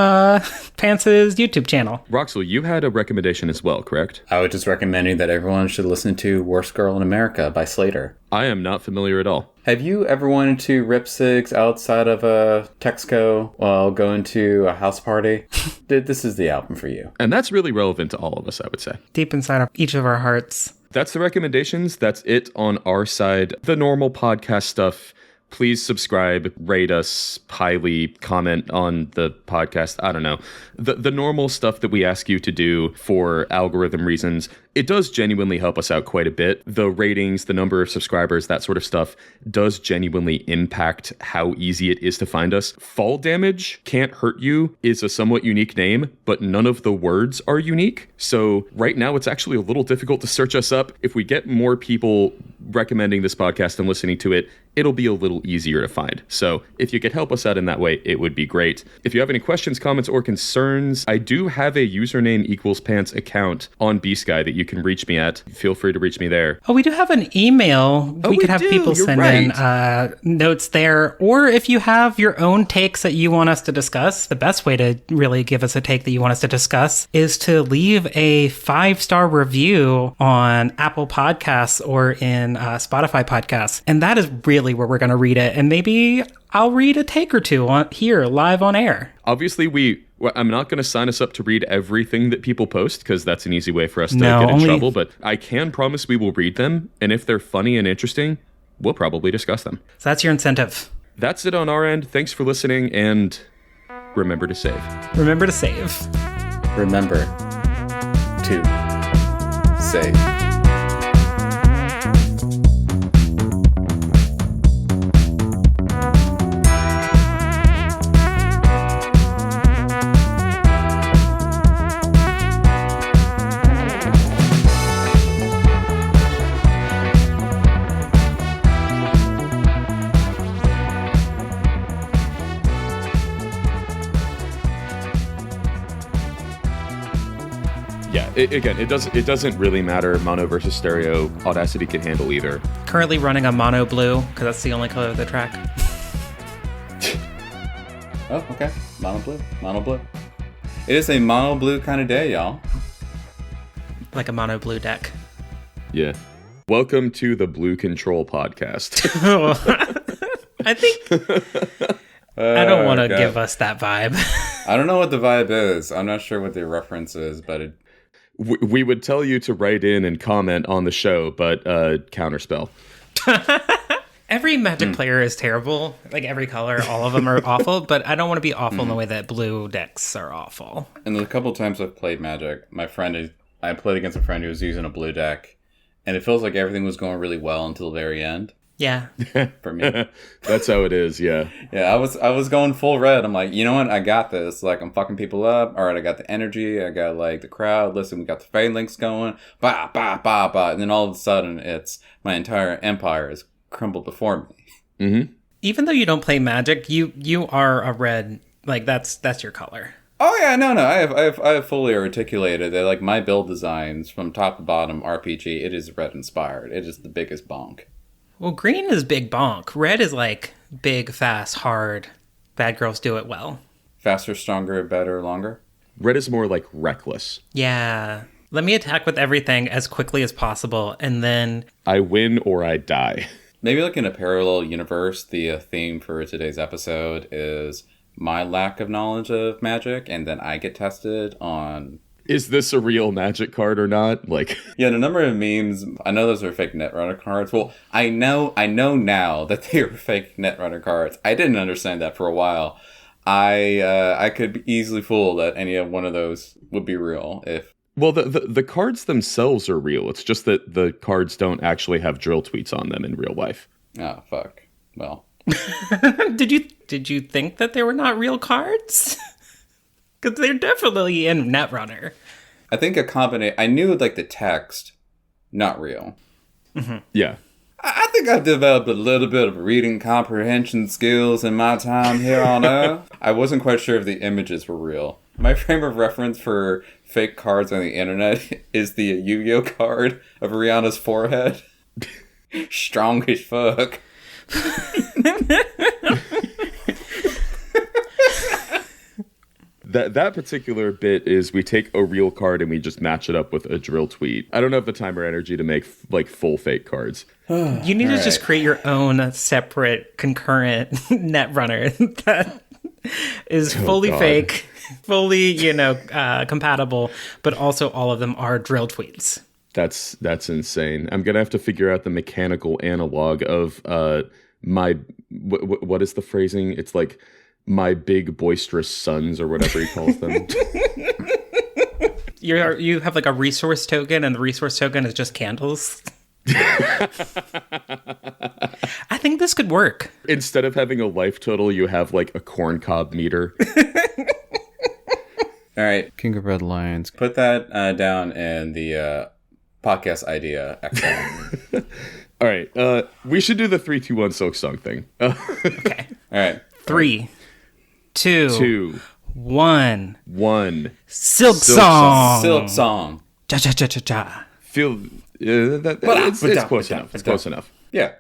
Pants' YouTube channel. Roxel, you had a recommendation as well, correct? I was just recommending that everyone should listen to Worst Girl in America by Slater. I am not familiar at all. Have you ever wanted to rip cigs outside of a Texaco while going to a house party? This is the album for you. And that's really relevant to all of us, I would say. Deep inside of each of our hearts. That's the recommendations. That's it on our side. The normal podcast stuff. Please subscribe, rate us highly, comment on the podcast. I don't know. The normal stuff that we ask you to do for algorithm reasons. It does genuinely help us out quite a bit. The ratings, the number of subscribers, that sort of stuff does genuinely impact how easy it is to find us. Fall Damage Can't Hurt You is a somewhat unique name, but none of the words are unique. So right now it's actually a little difficult to search us up. If we get more people recommending this podcast and listening to it, it'll be a little easier to find. So if you could help us out in that way, it would be great. If you have any questions, comments, or concerns, I do have a username equals pants account on B-Sky that you can reach me at. Feel free to reach me there. Oh, we do have an email. We could have people You're send in notes there. Or if you have your own takes that you want us to discuss, the best way to really give us a take that you want us to discuss is to leave a 5-star review on Apple Podcasts or in Spotify Podcasts. And that is really where we're going to read it. And maybe I'll read a take or two here live on air. Obviously, I'm not going to sign us up to read everything that people post because that's an easy way for us to get in trouble. But I can promise we will read them. And if they're funny and interesting, we'll probably discuss them. So that's your incentive. That's it on our end. Thanks for listening, and remember to save. Remember to save. Remember to save. It doesn't really matter. Mono versus stereo. Audacity can handle either. Currently running a mono blue because that's the only color of the track. Oh, okay. Mono blue. Mono blue. It is a mono blue kind of day, y'all. Like a mono blue deck. Yeah. Welcome to the Blue Control podcast. I think... I don't want to give us that vibe. I don't know what the vibe is. I'm not sure what the reference is, but we would tell you to write in and comment on the show, but counterspell. Every Magic player is terrible. Like every color, all of them are awful, but I don't want to be awful in the way that blue decks are awful. And the couple times I've played Magic, I played against a friend who was using a blue deck, and it feels like everything was going really well until the very end. Yeah. For me. That's how it is, yeah. Yeah, I was going full red. I'm like, you know what? I got this. Like, I'm fucking people up. All right, I got the energy. I got, like, the crowd. Listen, we got the phalanx going. Bah, bah, bah, bah. And then all of a sudden, it's my entire empire is crumbled before me. Mm-hmm. Even though you don't play Magic, you are a red. Like, that's your color. Oh, yeah, no. I have fully articulated that, like, my build designs from top to bottom RPG, it is red inspired. It is the biggest bonk. Well, green is big bonk. Red is like big, fast, hard. Bad girls do it well. Faster, stronger, better, longer? Red is more like reckless. Yeah. Let me attack with everything as quickly as possible, and then... I win or I die. Maybe like in a parallel universe, the theme for today's episode is my lack of knowledge of Magic, and then I get tested on... Is this a real Magic card or not? Like, yeah, the number of memes. I know those are fake Netrunner cards. Well, I know now that they are fake Netrunner cards. I didn't understand that for a while. I could be easily fooled that any of one of those would be real if. Well, the cards themselves are real. It's just that the cards don't actually have drill tweets on them in real life. Oh fuck. Well, did you think that they were not real cards? Because they're definitely in Netrunner. I think a combination. I knew like the text, not real. Mm-hmm. Yeah. I think I've developed a little bit of reading comprehension skills in my time here on Earth. I wasn't quite sure if the images were real. My frame of reference for fake cards on the internet is the Yu-Gi-Oh card of Rihanna's forehead. Strong as fuck. That particular bit is we take a real card and we just match it up with a drill tweet. I don't have the time or energy to make like full fake cards. You need to just create your own separate concurrent Netrunner that is fully fake, fully, compatible, but also all of them are drill tweets. That's insane. I'm gonna have to figure out the mechanical analog of my what is the phrasing? It's like my big boisterous sons or whatever he calls them. You have like a resource token, and the resource token is just candles. I think this could work. Instead of having a life total, you have like a corn cob meter. All right, King of Red Lions. Put that down in the podcast idea. All right. We should do the 3, 2, 1 silk song thing. Okay. All right. 3, 2, 1. 1. Silk Silk song. Silk song. Cha cha cha cha cha. Feel it's close enough. It's close enough. Yeah.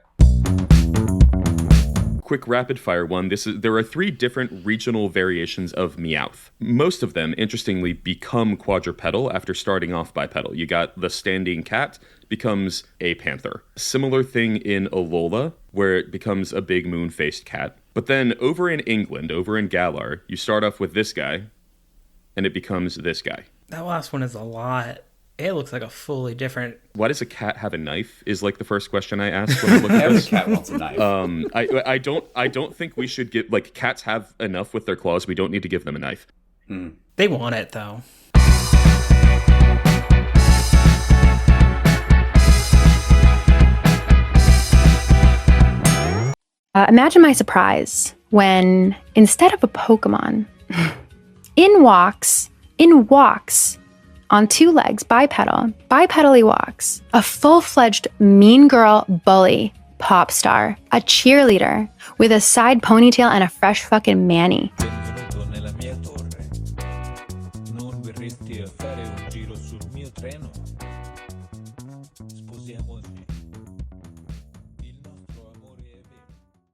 Quick rapid fire one. There are 3 different regional variations of Meowth. Most of them, interestingly, become quadrupedal after starting off bipedal. You got the standing cat becomes a panther. Similar thing in Alola, where it becomes a big moon-faced cat. But then over in England, over in Galar, you start off with this guy, and it becomes this guy. That last one is a lot. It looks like a fully different... Why does a cat have a knife? Is like the first question I asked when I looked at Every this. cat wants a knife. I don't think we should give, like, cats have enough with their claws. We don't need to give them a knife. They want it, though. Imagine my surprise when, instead of a Pokemon, in walks, on 2 legs, bipedally walks, a full-fledged mean girl bully, pop star, a cheerleader, with a side ponytail and a fresh fucking mani. Benvenuto nella mia torre. Non verresti a fare un giro sul mio treno?